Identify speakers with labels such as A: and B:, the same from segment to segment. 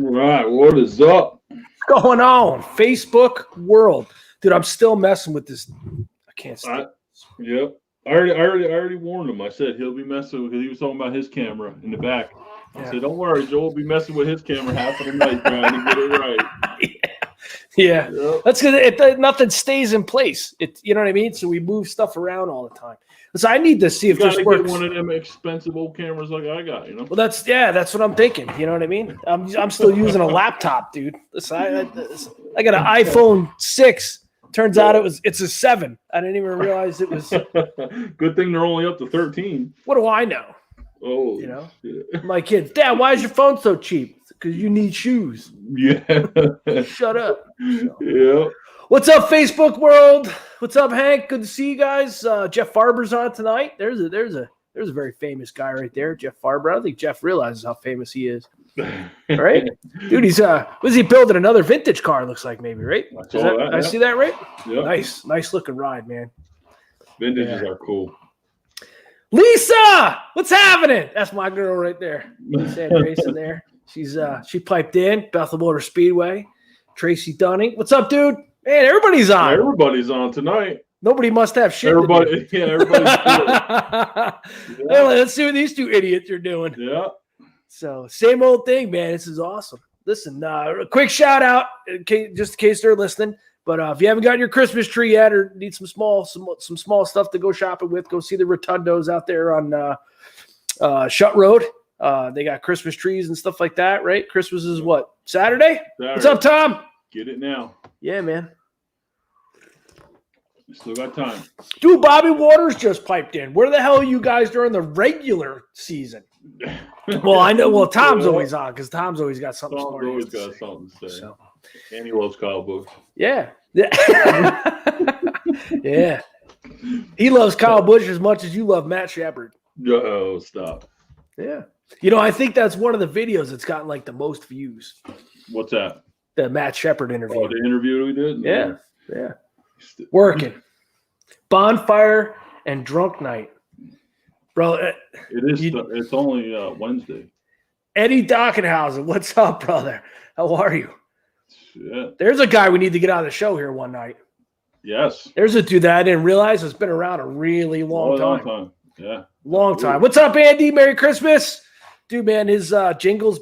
A: All right, what is up?
B: What's going on? Facebook world. Dude, I'm still messing with this. I can't stand it.
A: Yep. I already warned him. I said he'll be messing with, because he was talking about his camera in the back. I said, don't worry, Joel will be messing with his camera half of the night trying to get it right.
B: Yeah.
A: Yep.
B: That's because nothing stays in place. You know what I mean? So we move stuff around all the time. So I need to see if this works.
A: Get one of them expensive old cameras like I got,
B: Well, that's what I'm thinking. You know what I mean? I'm still using a laptop, dude. Listen, I got an iPhone 6. Turns out it's a 7. I didn't even realize it was.
A: Good thing they're only up to 13.
B: What do I know?
A: Oh,
B: you know,
A: shit.
B: My kids, Dad, why is your phone so cheap? Because you need shoes.
A: Yeah.
B: Shut up. So.
A: Yeah.
B: What's up, Facebook world? What's up, Hank? Good to see you guys. Jeff Farber's on tonight. There's a very famous guy right there, Jeff Farber. I don't think Jeff realizes how famous he is. Right? Dude, he's was he building another vintage car, looks like, maybe, right? I see that right?
A: Yep.
B: Nice looking ride, man.
A: Vintages are cool.
B: Lisa, what's happening? That's my girl right there. Lisa Racing there. She piped in, Bethel Motor Speedway. Tracy Dunning. What's up, dude? Man, everybody's on.
A: Everybody's on tonight.
B: Nobody must have shit.
A: Everybody's doing.
B: Yeah. Hey, let's see what these two idiots are doing.
A: Yeah.
B: So, same old thing, man. This is awesome. Listen, a quick shout out, just in case they're listening. But if you haven't gotten your Christmas tree yet, or need some small stuff to go shopping with, go see the Rotundos out there on Shut Road. They got Christmas trees and stuff like that, right? Christmas is what? Saturday? What's up, Tom?
A: Get it now.
B: Yeah, man.
A: We still got time.
B: Dude, Bobby Waters just piped in. Where the hell are you guys during the regular season? Well, I know. Well, Tom's always on because Tom's always got something.
A: Tom's always got something to say.
B: So.
A: And he loves comic books.
B: Yeah. Yeah. He loves Kyle Busch as much as you love Matt Shepard.
A: Oh, stop.
B: Yeah. You know, I think that's one of the videos that's gotten like the most views.
A: What's that?
B: The Matt Shepard interview.
A: Oh, the interview we did?
B: Yeah. Yeah. Working. Bonfire and drunk night. Bro. It
A: is. It's only Wednesday.
B: Eddie Dockenhausen, what's up, brother? How are you?
A: Yeah.
B: There's a guy we need to get on the show here one night.
A: Yes.
B: There's a dude that I didn't realize has been around a really long time.
A: Yeah.
B: Long time. What's up, Andy? Merry Christmas. Dude, man, his Jingle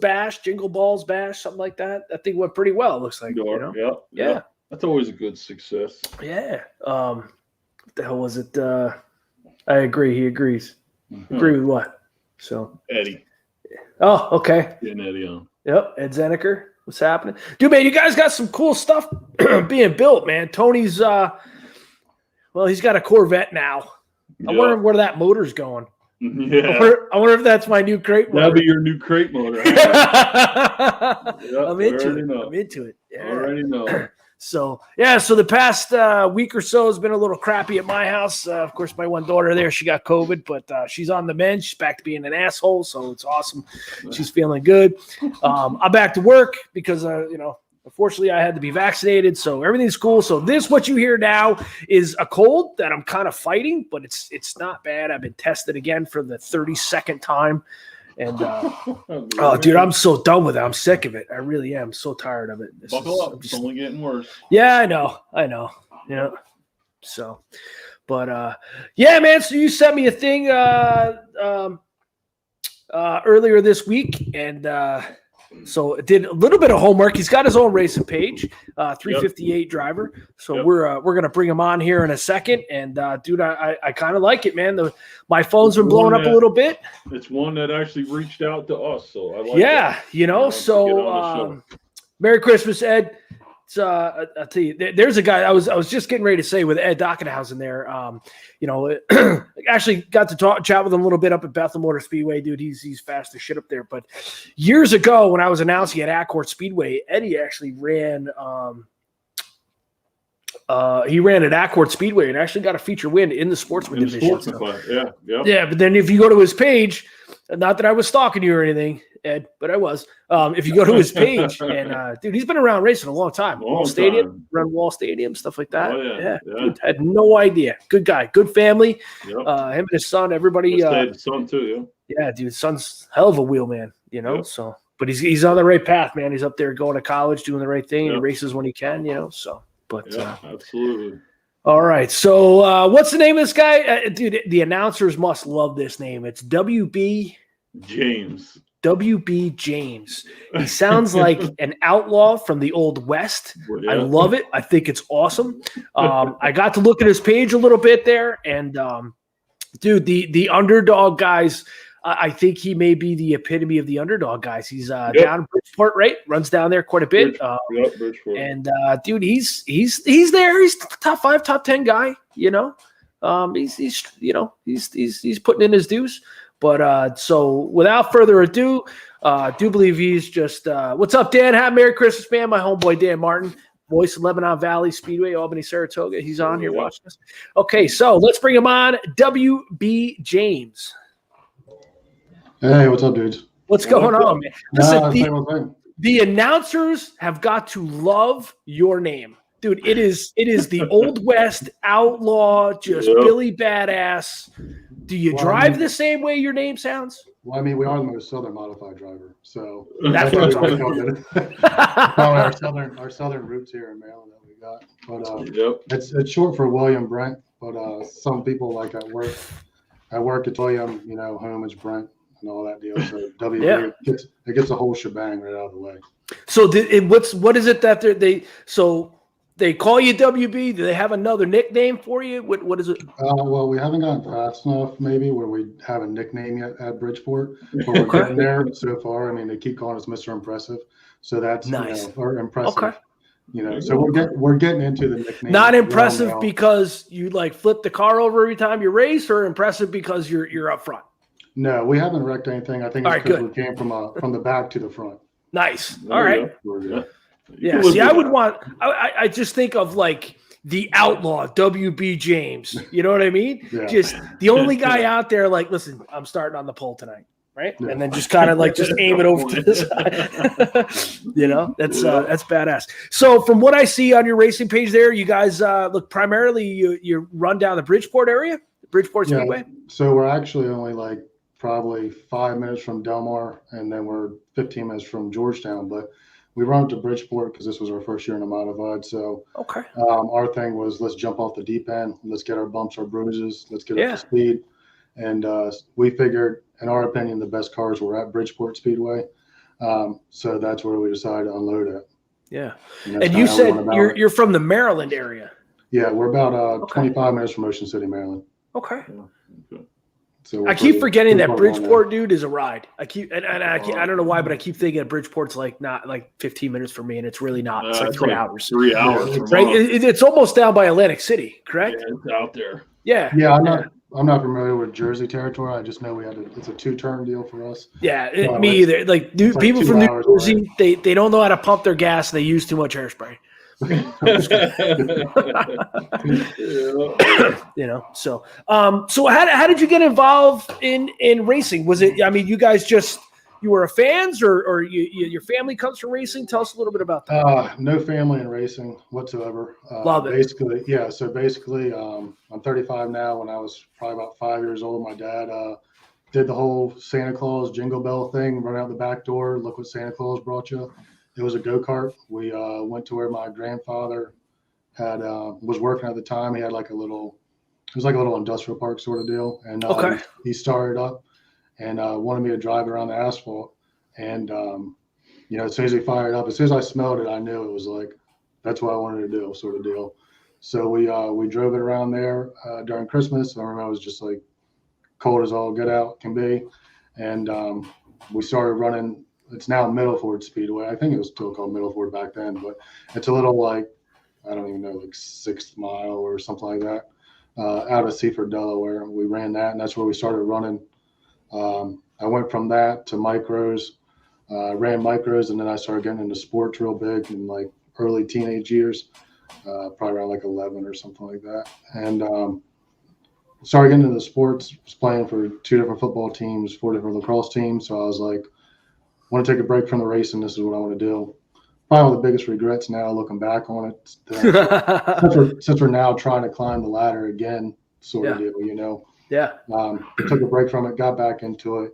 B: Balls Bash, something like that. That thing went pretty well, it looks like. You know? Yeah.
A: That's always a good success.
B: Yeah. What the hell was it? I agree. He agrees. Agree with what? So
A: Eddie.
B: Oh, okay.
A: Getting Eddie on.
B: Yep. Ed Zeneker. What's happening? Dude, man, you guys got some cool stuff being built, man. Tony's he's got a Corvette now. I wonder where that motor's going.
A: Yeah.
B: I wonder if that's my new crate motor.
A: That'll be your new crate motor.
B: I'm into it. Yeah.
A: Already know.
B: So the past week or so has been a little crappy at my house. Of course, my one daughter there, she got COVID, but she's on the mend. She's back to being an asshole, so it's awesome. She's feeling good. I'm back to work because, unfortunately, I had to be vaccinated, so everything's cool. So what you hear now is a cold that I'm kind of fighting, but it's not bad. I've been tested again for the 32nd time. And, dude, I'm so done with it. I'm sick of it. I really am. So tired of it.
A: Buckle up. It's only getting worse.
B: Yeah, I know. Yeah. So, but, yeah, man. So you sent me a thing earlier this week, and so did a little bit of homework. He's got his own racing page, 358 driver. So we're gonna bring him on here in a second. And dude, I kind of like it, man. My phone's been blowing up a little bit.
A: It's one that actually reached out to us, so I like.
B: Yeah, that. So Merry Christmas, Ed. I'll tell you, there's a guy I was just getting ready to say with Ed Dockenhausen there. Actually got to chat with him a little bit up at Bethel Motor Speedway, dude. He's fast as shit up there. But years ago, when I was announcing at Accord Speedway, Eddie actually ran. He ran at Accord Speedway and actually got a feature win in the sportsman division. Yeah. But then if you go to his page, not that I was stalking you or anything, Ed, but I was. If you go to his page, and dude, he's been around racing a long time. Wall Stadium, stuff like that.
A: Oh, yeah.
B: Dude, had no idea. Good guy, good family.
A: Yep.
B: Him and his son, everybody.
A: His son too.
B: Yeah, dude, son's hell of a wheelman. So but he's on the right path, man. He's up there going to college, doing the right thing.
A: Yep.
B: He races when he can, so. But
A: absolutely.
B: All right. So what's the name of this guy? Dude, the announcers must love this name. It's WB
A: James.
B: WB James. He sounds like an outlaw from the Old West.
A: Yeah.
B: I love it. I think it's awesome. I got to look at his page a little bit there, and dude, the underdog guys. I think he may be the epitome of the underdog guys. He's down in Bridgeport, right? Runs down there quite a bit.
A: Bridgeport.
B: And dude, he's there. He's top 5, top 10 guy. He's putting in his dues. But so without further ado, do believe he's just what's up, Dan? Happy Merry Christmas, man. My homeboy Dan Martin, voice of Lebanon Valley Speedway, Albany, Saratoga. He's on here watching us. Okay, so let's bring him on. WB James.
C: Hey, what's up, dudes?
B: What's going on, man? Listen, the announcers have got to love your name. Dude, it is the Old West outlaw, just Billy Badass. Do you drive the same way your name sounds?
C: Well, I mean, we are the most southern modified driver, so
B: that's what I'm
C: talking about. Probably our southern roots here in Maryland that we got. But it's short for William Brent. But some people like at work it's William, home is Brent. And all that deal. So WB it gets a whole shebang right out of the way. So
B: what is it that they call you WB? Do they have another nickname for you? What is it?
C: Well, we haven't gotten fast enough maybe where we have a nickname yet at Bridgeport, but we're getting there so far. I mean, they keep calling us Mr. Impressive, so that's
B: nice.
C: Or impressive. Okay. So we're getting into the nickname.
B: Not impressive because you flip the car over every time you race, or impressive because you're up front.
C: No, we haven't wrecked anything. I think it's because we came from the back to the front.
B: Nice. All right. Yeah. See, I would want. I just think of the outlaw WB James. You know what I mean?
C: Yeah.
B: Just the only guy out there. Listen, I'm starting on the pole tonight, right? Yeah. And then just kind of just aim it over to the side. That's badass. So from what I see on your racing page, there, you guys look primarily you run down the Bridgeport area, Bridgeport Speedway.
C: So we're actually only probably 5 minutes from Del Mar, and then we're 15 minutes from Georgetown. But we run up to Bridgeport because this was our first year in a modified. So our thing was, let's jump off the deep end. Let's get our bumps, our bruises. Let's get up to speed. And we figured, in our opinion, the best cars were at Bridgeport Speedway. So that's where we decided to unload it.
B: Yeah. And you said you're from the Maryland area.
C: Yeah, we're about 25 minutes from Ocean City, Maryland.
B: Okay.
C: So
B: I keep forgetting that Bridgeport, dude, is a ride. I don't know why, but I keep thinking that Bridgeport's not 15 minutes for me, and it's really not. It's 3 hours.
A: 3 hours,
B: right? It's almost down by Atlantic City, correct?
A: Yeah, it's out there.
B: Yeah.
C: Yeah, I'm not familiar with Jersey territory. I just know it's a 2-turn deal for us.
B: Yeah, me either. People from New Jersey, they don't know how to pump their gas. They use too much hairspray. So how did you get involved in racing? Was it, you guys you were fans, or your family comes from racing? Tell us a little bit about that.
C: No family in racing whatsoever.
B: Love it.
C: Basically, I'm 35 now. When I was probably about 5 years old, my dad did the whole Santa Claus jingle bell thing, run out the back door, look what Santa Claus brought you. It was a go-kart. We went to where my grandfather was working at the time. He had it was like a little industrial park sort of deal. And he started up and wanted me to drive around the asphalt. And, as soon as he fired up, as soon as I smelled it, I knew it was that's what I wanted to do, sort of deal. So we drove it around there during Christmas. I remember it was just cold as all get out can be. And we started running. It's now Middleford Speedway. I think it was still called Middleford back then, but it's a little I don't even know, 6th Mile or something like that, out of Seaford, Delaware. We ran that, and that's where we started running. I went from that to micros, ran micros, and then I started getting into sports real big in early teenage years, probably around 11 or something like that. And started getting into the sports, was playing for 2 different football teams, 4 different lacrosse teams. So I was want to take a break from the racing. This is what I want to do. Probably one of the biggest regrets now, looking back on it, since we're now trying to climb the ladder again, sort of deal,
B: Yeah.
C: Took a break from it, got back into it.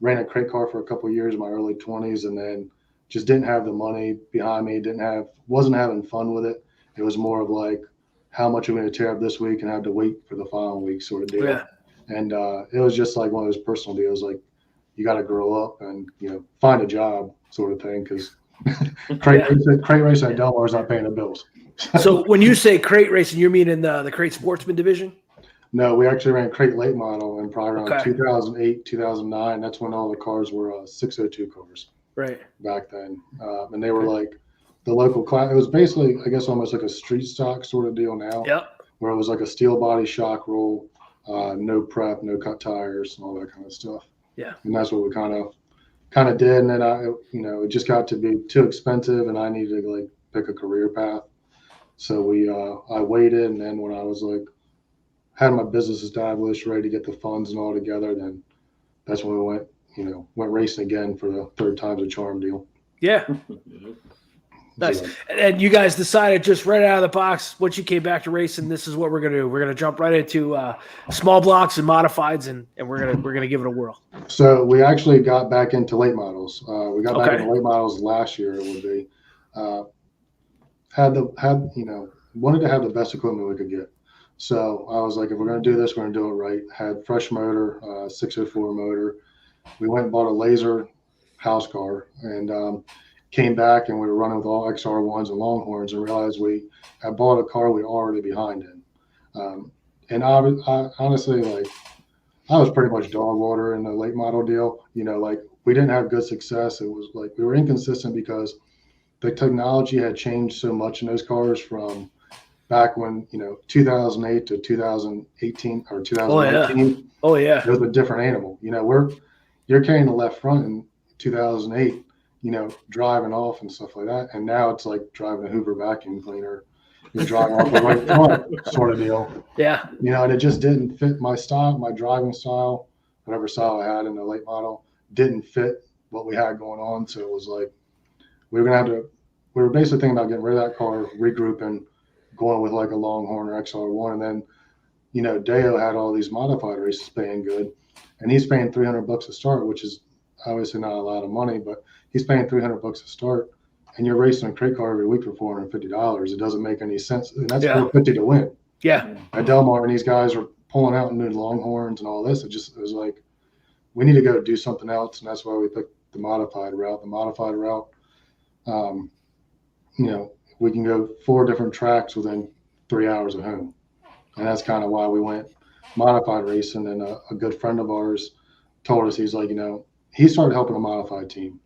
C: ran a crate car for a couple of years in my early 20s, and then just didn't have the money behind me. Wasn't having fun with it. It was more of like, how much are we going to tear up this week and have to wait for the following week sort of deal.
B: Yeah.
C: And it was just like one of those personal deals, like you got to grow up and find a job sort of thing, because crate racing at Delmar is not paying the bills.
B: So when you say crate racing, you're meaning the crate sportsman division?
C: No, we actually ran crate late model in probably around
B: Okay.
C: 2008, 2009. That's when all the cars were 602 cars
B: Right.
C: back then. And they were like the local class. It was basically, I guess, almost like a street stock sort of deal now,
B: Yep.
C: where it was like a steel body shock roll, no prep, no cut tires, and all that kind of stuff.
B: Yeah.
C: And that's what we kind of did. And then it just got to be too expensive, and I needed to like pick a career path. So I waited, and then when I was like had my business established, ready to get the funds and all together, then that's when we went racing again for the third time's a charm deal.
B: Yeah. Nice. And you guys decided just right out of the box, once you came back to racing, this is what we're going to do. We're going to jump right into small blocks and modifieds, and we're going to give it a whirl.
C: So we actually got back into late models. We got back into late models last year. It would be wanted to have the best equipment we could get. So I was like, if we're going to do this, we're going to do it right. Had fresh motor, 604 motor. We went and bought a laser house car, and came back, and we were running with all XR1s and Longhorns, and realized we had bought a car we were already behind in. And I honestly, like, I was pretty much dog water in the late model deal. Like, we didn't have good success. It was like we were inconsistent because the technology had changed so much in those cars from back when 2008 to 2018 or 2019.
B: Oh yeah.
C: It was a different animal. You're carrying the left front in 2008. Driving off and stuff like that. And now it's like driving a Hoover vacuum cleaner. You're driving off the right front sort of deal.
B: Yeah.
C: And it just didn't fit my style, my driving style, whatever style I had in the late model didn't fit what we had going on. So it was like, we were basically thinking about getting rid of that car, regrouping, going with like a Longhorn or XR1. And then, Deo had all these modified races paying good, and he's paying $300 a start, which is obviously not a lot of money, but he's paying $300 a start, and you're racing a crate car every week for $450. It doesn't make any sense. And that's $450 to win.
B: Yeah.
C: At Delmar, and these guys were pulling out new Longhorns and all this. It was like, we need to go do something else. And that's why we picked the modified route. The modified route, we can go 4 different tracks within 3 hours of home. And that's kind of why we went modified racing. And a good friend of ours told us, he's like, he started helping a modified team.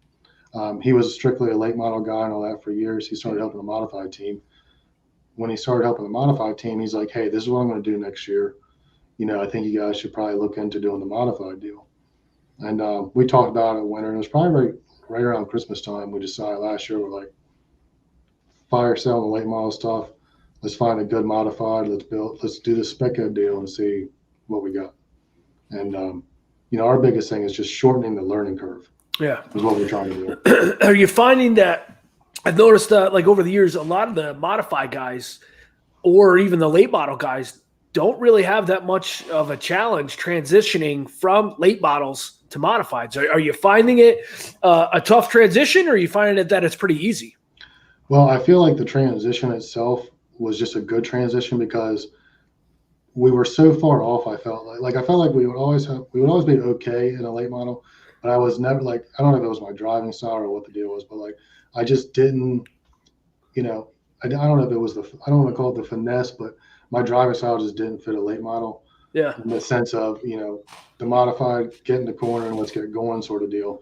C: He was strictly a late model guy and all that for years. He started helping a modified team. When he started helping the modified team, he's like, hey, this is what I'm going to do next year. I think you guys should probably look into doing the modified deal. And we talked about it winter. And it was probably right around Christmas time. We decided last year, we're like, fire sale the late model stuff. Let's find a good modified. Let's do the spec ed deal and see what we got. And, our biggest thing is just shortening the learning curve.
B: Yeah.
C: Is what we're trying to do.
B: Are you finding that I've noticed like over the years, a lot of the modified guys or even the late model guys don't really have that much of a challenge transitioning from late models to modifieds. Are you finding it a tough transition, or are you finding it that it's pretty easy?
C: Well, I feel like the transition itself was just a good transition because we were so far off. I felt like we would always be okay in a late model, but I was never like, I don't know if it was my driving style or what the deal was, but like, I just didn't, I don't know if it was I don't want to call it the finesse, but my driving style just didn't fit a late model.
B: Yeah.
C: In the sense of, the modified, get in the corner and let's get going sort of deal,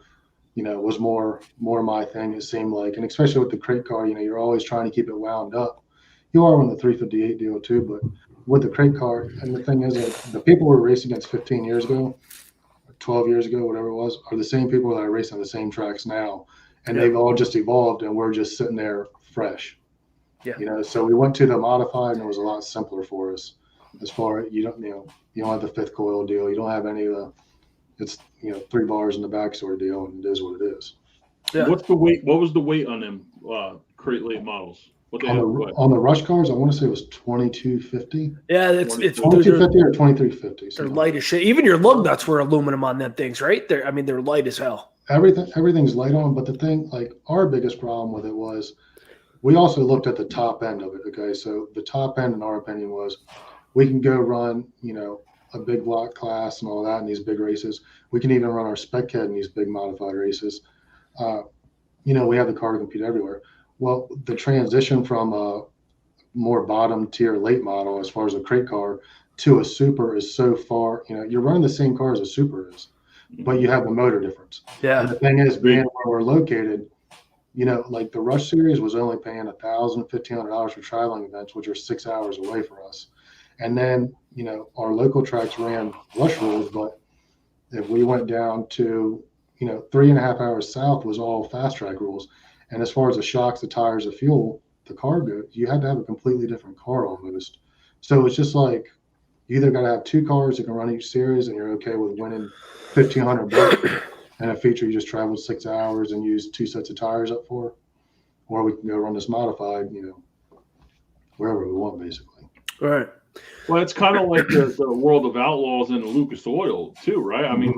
C: was more my thing, it seemed like. And especially with the crate car, you're always trying to keep it wound up. You are on the 358 deal too, but with the crate car, and the thing is, the people we were racing against 15 years ago, 12 years ago, whatever it was, are the same people that are racing on the same tracks now. And they've all just evolved, and we're just sitting there fresh.
B: Yeah.
C: So we went to the modified, and it was a lot simpler for us. As far as you don't have the 5th coil deal. You don't have any of the, it's 3 bars in the back sort of deal, and it is what it is.
A: Yeah. What's the weight? What was the weight on them crate late models? What they
C: On
A: have
C: the
A: what?
C: on the rush cars, I want to say it was 2250,
B: Yeah, it's
C: 2250 or 2350.
B: they're light as shit. Even your lug nuts were aluminum on them things, right? They're light as hell.
C: Everything's light on, but the thing, like our biggest problem with it was we also looked at the top end of it. Okay, so the top end, in our opinion, was we can go run, a big block class and all that in these big races. We can even run our spec head in these big modified races. We have the car to compete everywhere. Well, the transition from a more bottom tier late model as far as a crate car to a super is so far. You're running the same car as a super is, but you have the motor difference.
B: Yeah.
C: And the thing is, being where we're located, like the Rush Series was only paying $1,000-$1,500 for traveling events, which are 6 hours away for us. And then, our local tracks ran Rush rules, but if we went down to, 3.5 hours south was all fast track rules. And as far as the shocks, the tires, the fuel, the cargo, you had to have a completely different car almost. So it's just like you either got to have two cars that can run each series and you're okay with winning $1,500 and a feature you just traveled 6 hours and use two sets of tires up for, or we can go run this modified, wherever we want, basically.
B: All right.
A: Well, it's kind of like the World of Outlaws and the Lucas Oil too, right? I mean,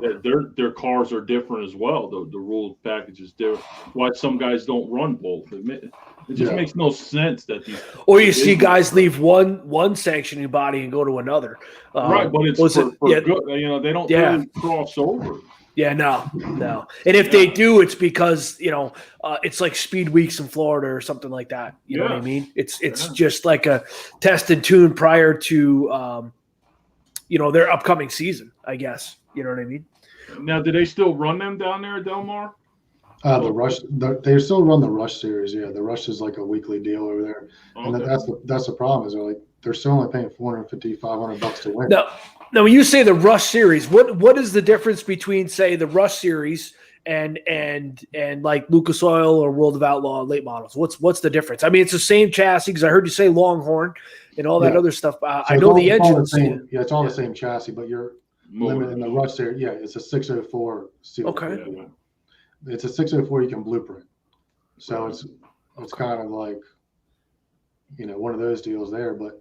A: their cars are different as well. The rule package is different. Why some guys don't run both? It just makes no sense that these.
B: Or you see guys leave one sanctioning body and go to another.
A: Right, but it's for good. They don't really cross over.
B: Yeah, no. And if they do, it's because, it's like speed weeks in Florida or something like that. You know what I mean? It's just like a test and tune prior to, their upcoming season, I guess. You know what I mean?
A: Now, do they still run them down there at Del Mar?
C: The Rush, they still run the Rush series. Yeah, the Rush is like a weekly deal over there. Okay. And that's the problem is they're still only paying $450-$500 to win.
B: Now, when you say the Rush series, what is the difference between, say, the Rush series and like Lucas Oil or World of Outlaw late models? What's the difference? I mean, it's the same chassis because I heard you say Longhorn and all that other stuff. I know the engines.
C: It's all the same chassis, but you're limited in the Rush series. Yeah, it's a 604 seal.
B: Okay.
C: Yeah. It's a 604 you can blueprint. So it's kind of like, one of those deals there, but.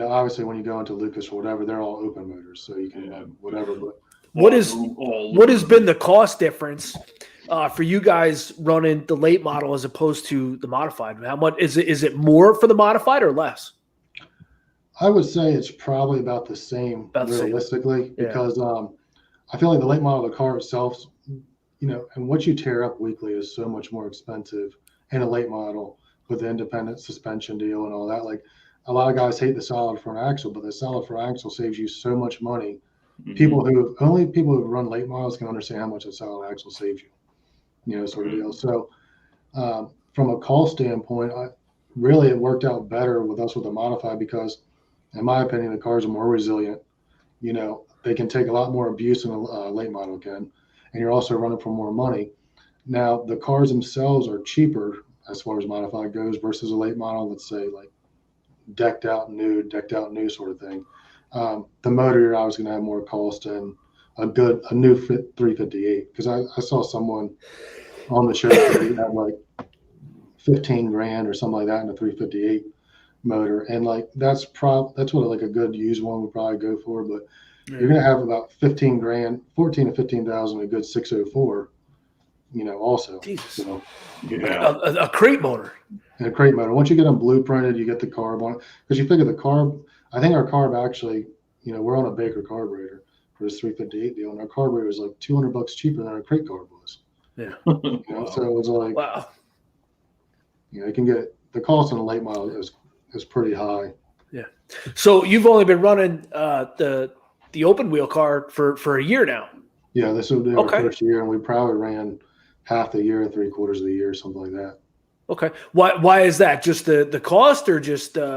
C: Obviously when you go into Lucas or whatever, they're all open motors, so you can have whatever. But
B: what has been the cost difference for you guys running the late model as opposed to the modified? How much is it more for the modified or less?
C: I would say it's probably about the same realistically, because I feel like the late model of the car itself, and what you tear up weekly is so much more expensive in a late model with the independent suspension deal and all that. Like, a lot of guys hate the solid front axle, but the solid front axle saves you so much money. Mm-hmm. Only people who run late models can understand how much a solid axle saves you, sort of deal. So from a cost standpoint, really it worked out better with us with the modified because, in my opinion, the cars are more resilient. They can take a lot more abuse than a late model can, and you're also running for more money. Now, the cars themselves are cheaper as far as modified goes versus a late model, let's say like decked out new sort of thing. The motor you're always going to have more cost than a new 358, because I saw someone on the show that had like $15,000 or something like that in a 358 motor, and like that's what like a good used one would probably go for, but you're going to have about $15,000, 14 to 15,000 a good 604, also.
B: Jesus.
A: A
B: crate motor.
C: And a crate motor. Once you get them blueprinted, you get the carb on it. Because you figure the carb, I think our carb actually, we're on a Baker carburetor for this 358 deal, and our carburetor was like $200 cheaper than our crate carb was.
B: Yeah.
C: So it's like,
B: wow.
C: You can get the cost on a late model is pretty high.
B: Yeah. So you've only been running the open wheel car for a year now.
C: Yeah, this will be our first year, and we probably ran half the year, 3/4 of the year, something like that.
B: Okay. Why is that? Just the cost, or just?
C: We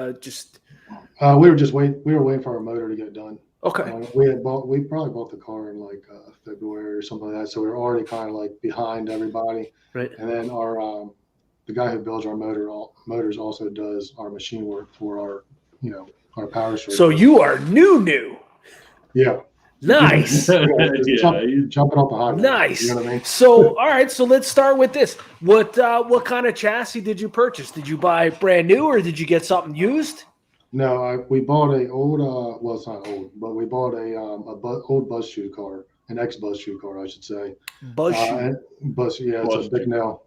C: were waiting for our motor to get done.
B: Okay.
C: We probably bought the car in like February or something like that, so we were already kind of like behind everybody.
B: Right.
C: And then our the guy who builds our motors also does our machine work for our our power stroke.
B: So you are new.
C: Yeah.
B: Nice.
C: Jumping off the high wall.
B: Nice.
C: You know what I mean?
B: So, all right. So let's start with this. What kind of chassis did you purchase? Did you buy brand new or did you get something used?
C: No, we bought a old. Well, it's not old, but we bought old bus shoe car, an ex bus shoe car, I should say.
B: Bus shoe.
C: Yeah, it's a Bicknell.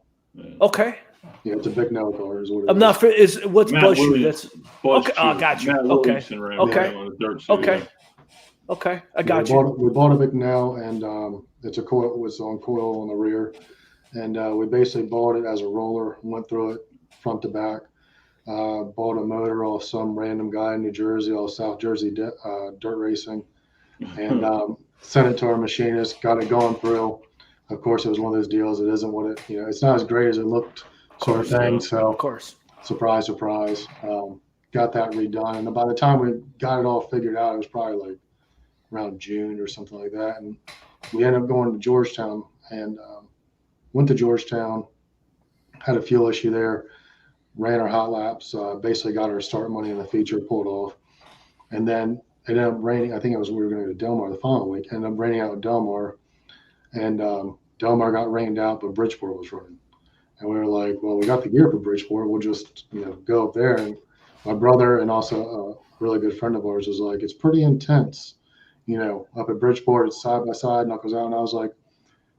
B: Okay.
C: Yeah, it's a Bicknell car. Is what it
B: I'm
C: is.
B: not for what's
A: Matt
B: bus shoe?
A: Williams.
B: That's
A: Bus
B: okay. Oh,
A: shoe.
B: got you.
A: Matt
B: Okay.
A: Williamson ran
B: Okay.
A: on the dirt shoe,
B: Okay.
A: yeah.
B: Okay. I got
C: we
B: you.
C: We bought a Bicknell, and it's a coil. Was on coil on the rear, and we basically bought it as a roller. Went through it front to back. Bought a motor off some random guy in New Jersey, off South Jersey dirt racing, and sent it to our machinist. Got it going through. Of course, it was one of those deals. It isn't what it. It's not as great as it looked, sort of thing. So,
B: Of course.
C: surprise, surprise. Got that redone, and by the time we got it all figured out, it was probably like around June or something like that. And we ended up going to Georgetown, and went to Georgetown. Had a fuel issue there. Ran our hot laps, basically got our start money in the feature, pulled off. And then it ended up raining. I think we were going to go to Del Mar the following week. Ended up raining out at Del Mar. And Del Mar got rained out, but Bridgeport was running. And we were like, well, we got the gear for Bridgeport. We'll just, go up there. And my brother and also a really good friend of ours was like, it's pretty intense. Up at Bridgeport, it's side by side, knuckles out. And I was like,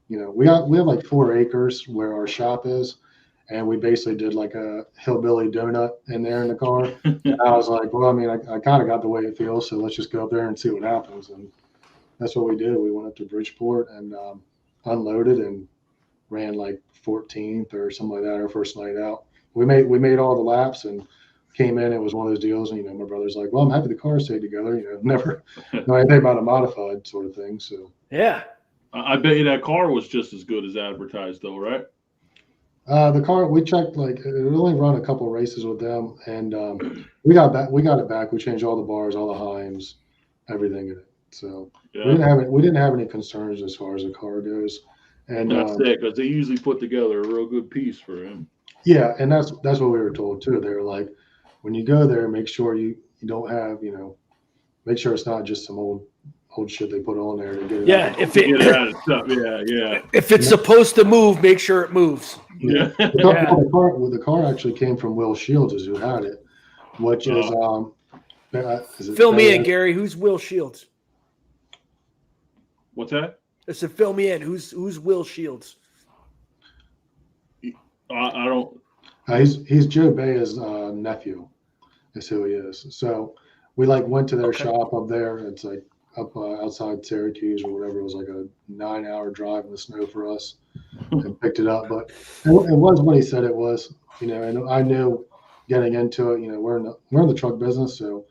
C: we have like 4 acres where our shop is. And we basically did like a hillbilly donut in there in the car. And I was like, well, I mean, I kind of got the way it feels, so let's just go up there and see what happens. And that's what we did. We went up to Bridgeport and unloaded and ran like 14th or something like that our first night out. We made all the laps and came in. It was one of those deals. And, my brother's like, well, I'm happy the car stayed together. Never know anything about a modified sort of thing. So
B: yeah.
A: I bet you that car was just as good as advertised, though, right?
C: The car, we checked, like it only run a couple races with them, and we got it back. We changed all the bars, all the Heims, everything in it. So
A: Yeah.
C: we didn't have any concerns as far as the car goes. And
A: That's it, because they usually put together a real good piece for him.
C: yeah, and that's what we were told too. They were like, when you go there, make sure you don't have, make sure it's not just some old shit they put on there to get it.
B: Yeah,
C: out.
B: if it,
A: Get it out of stuff. Yeah.
B: if it's supposed to move, make sure it moves.
A: Yeah.
C: The car actually came from Will Shields, is who had it, which is
B: Fill me in, Gary. Who's Will Shields?
A: What's that?
B: I said, fill me in. Who's Will Shields?
A: I don't.
C: He's Joe Baya's nephew, is who he is. So we went to their shop up there. It's like up outside Syracuse or whatever. It was like a 9-hour drive in the snow for us, and picked it up. But it was what he said it was, And I knew getting into it. We're in the truck business, so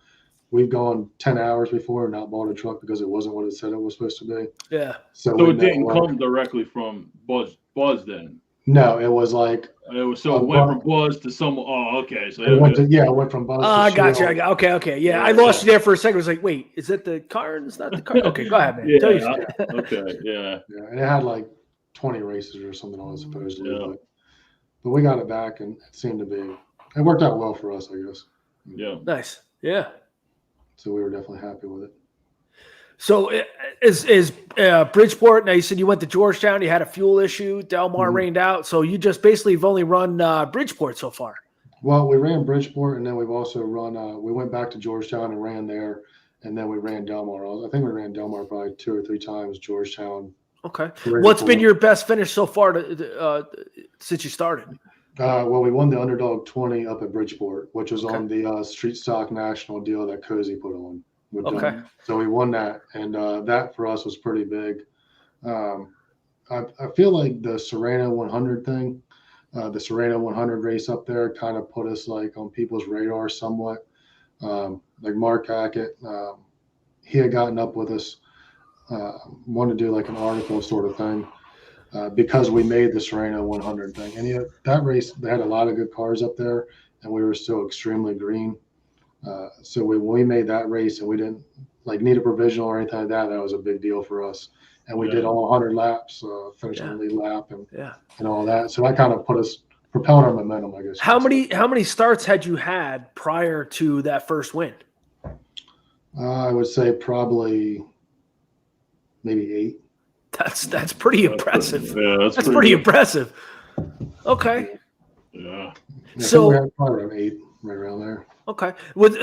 C: we've gone 10 hours before and not bought a truck because it wasn't what it said it was supposed to be.
B: Yeah.
A: So it didn't come directly from Buzz then.
C: No, it was like
A: it was it went from Buzz to someone. Oh, okay. So
C: it went from Buzz.
B: I got you. Okay. Yeah, I lost you there for a second. I was like, wait, is it the car? It's not the car. Okay, go ahead, man.
A: Okay. Yeah.
C: Yeah, and it had like 20 races or something on it supposedly.
A: Yeah.
C: But we got it back, and it seemed to be. It worked out well for us, I guess.
A: Yeah.
B: Nice. Yeah.
C: So we were definitely happy with it.
B: So is Bridgeport, now you said you went to Georgetown, you had a fuel issue, Del Mar rained out. So you just basically have only run Bridgeport so far.
C: Well, we ran Bridgeport, and then we've also run, we went back to Georgetown and ran there, and then we ran Del Mar. I think we ran Del Mar probably 2 or 3 times, Georgetown.
B: Okay. What's been your best finish so far since you started?
C: Well, we won the Underdog 20 up at Bridgeport, which was on the Street Stock National deal that Cozy put on.
B: Okay.
C: So we won that, and that for us was pretty big. I feel like the Serena 100 thing, the Serena 100 race up there kind of put us on people's radar somewhat. Like Mark Hackett, he had gotten up with us, wanted to do an article sort of thing because we made the Serena 100 thing. And that race, they had a lot of good cars up there, and we were still extremely green. So when we made that race and we didn't need a provisional or anything like that, that was a big deal for us. And we did all 100 laps, finished on the lead lap and all that. So that kind of propelled our momentum, I guess.
B: How many starts had you had prior to that first win?
C: I would say probably maybe 8.
B: That's pretty impressive.
A: Yeah,
B: That's pretty impressive. Okay.
A: Yeah.
B: So
C: we had probably around 8, right around there.
B: Okay.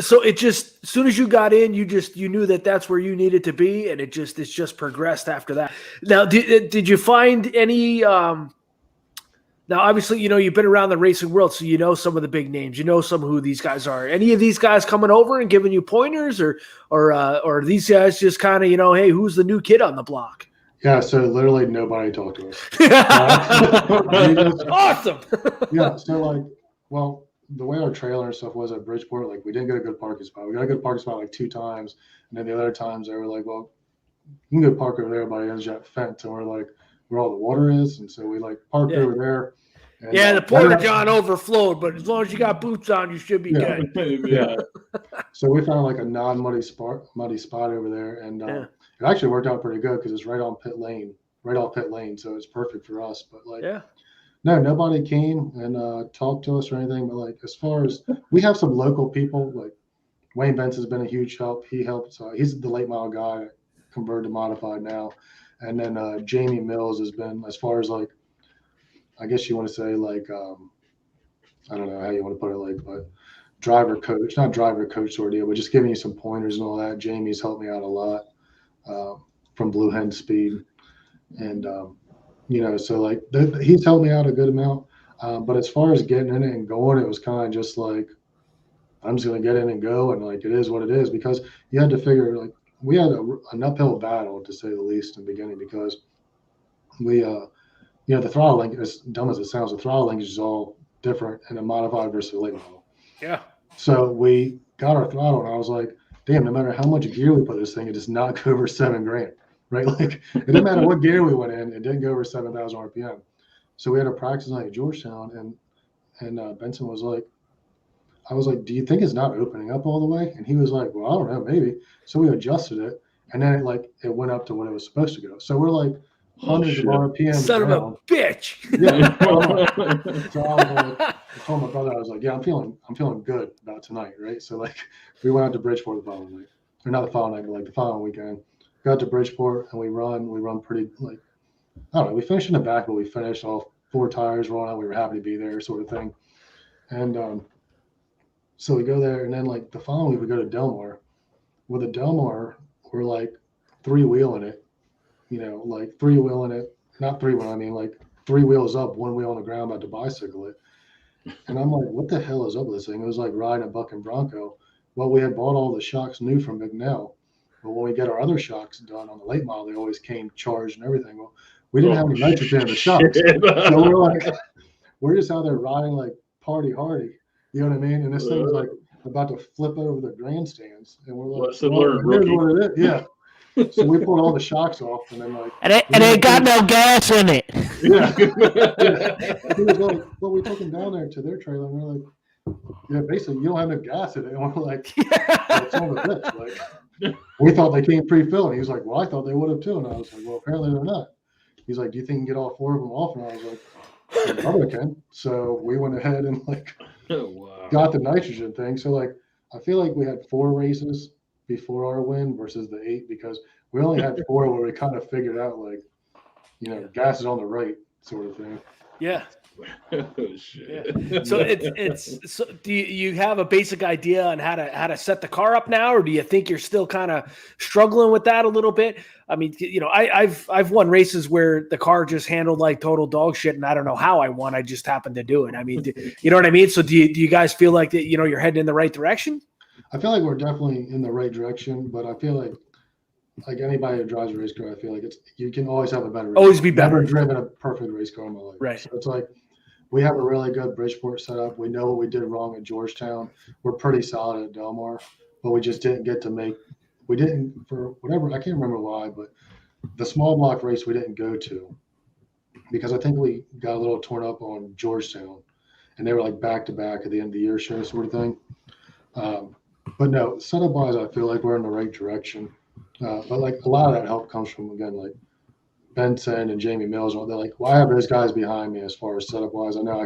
B: So it just, as soon as you got in, you knew that that's where you needed to be, and it's just progressed after that. Now, did you find any? Now, obviously, you've been around the racing world, so you know some of the big names. You know some who these guys are. Any of these guys coming over and giving you pointers, or are these guys just kind of, hey, who's the new kid on the block?
C: Yeah. So literally nobody talked to us.
B: Awesome.
C: Yeah. So well, the way our trailer and stuff was at Bridgeport, we didn't get a good parking spot. We got a good parking spot 2 times, and then the other times they were like, "Well, you can go park over there by the Jet fence," and we're like, where all the water is, and so we parked over there. And,
B: the porta john overflowed, but as long as you got boots on, you should be good.
C: Yeah. So we found a non-muddy spot over there, and it actually worked out pretty good because it's right off pit lane, so it's perfect for us. But no, nobody came and talked to us or anything. But as far as we have some local people, Wayne Benson's been a huge help. He helped. He's the late model guy, converted to modified now, and then Jamie Mills has been, as far as I guess you want to say I don't know how you want to put it, but not driver coach sort of deal, but just giving you some pointers and all that. Jamie's helped me out a lot from Blue Hen Speed, and so he's helped me out a good amount. But as far as getting in it and going, it was kind of just I'm just going to get in and go, and it is what it is, because you had to figure we had an uphill battle, to say the least, in the beginning, because we the throttle link, as dumb as it sounds, the throttle linkage is all different in a modified versus a late model.
B: Yeah.
C: So we got our throttle, and I was like, damn, no matter how much gear we put in this thing, it does not go over $7,000, right? It didn't matter what gear we went in, it didn't go over 7,000 RPM. So we had a practice night at Georgetown, and Benson was like, I was like, do you think it's not opening up all the way? And he was like, well, I don't know, maybe. So we adjusted it, and then it went up to what it was supposed to go. So we're hundreds of RPM.
B: Son
C: down.
B: of a bitch.
C: Yeah. So I told my brother, I was like, yeah, I'm feeling good about tonight, right? So we went out to Bridgeport the following night, or not the following night, but the following weekend. Got to Bridgeport, and we run pretty I don't know. We finished in the back, but we finished all 4 tires rolling out. We were happy to be there, sort of thing. And so we go there, and then the following week we go to Delmar. With the Delmar, we're 3-wheeling it. 3-wheeling it, not 3-wheel, I mean 3 wheels up, 1 wheel on the ground, about to bicycle it. And I'm like, what the hell is up with this thing? It was like riding a Buck and Bronco. Well, we had bought all the shocks new from McNell, but when we get our other shocks done on the late model, they always came charged and everything. Well, we didn't have any nitrogen in the shocks. So we're just out there riding party hardy. You know what I mean? And this thing was about to flip over the grandstands. And we're like,
A: lesson learned,
C: here's what it is. Yeah. So we pulled all the shocks off, and then
D: and it got no gas in it.
C: Yeah. He was like, well, we took him down there to their trailer, and they're like, yeah, basically you don't have no gas in it. And we're like, what's wrong with this? We thought they came pre-filled. And he was like, well, I thought they would have too. And I was like, well, apparently they're not. He's like, do you think you can get all 4 of them off? And I was like, I probably can. So we went ahead and got the nitrogen thing. So I feel like we had 4 races before our win versus the 8, because we only had 4 where we kind of figured out gas is on the right, sort of thing.
B: Yeah.
A: Oh, shit.
B: Yeah. So so do you have a basic idea on how to set the car up now, or do you think you're still kind of struggling with that a little bit? I mean, I've won races where the car just handled like total dog shit, and I don't know how I won. I just happened to do it. I mean, you know what I mean? So do you guys feel like that, you're heading in the right direction?
C: I feel like we're definitely in the right direction, but I feel like anybody who drives a race car, I feel like you can always have a better race.
B: Always be better.
C: I've never driven a perfect race car in my life.
B: Right.
C: So it's we have a really good Bridgeport setup. We know what we did wrong at Georgetown. We're pretty solid at Delmar, but we just didn't get to we didn't, for whatever, I can't remember why, but the small block race we didn't go to because I think we got a little torn up on Georgetown, and they were back to back at the end of the year show sort of thing. But no, setup wise, I feel like we're in the right direction. But a lot of that help comes from, again, Benson and Jamie Mills. They're well, I have those guys behind me as far as setup wise. I know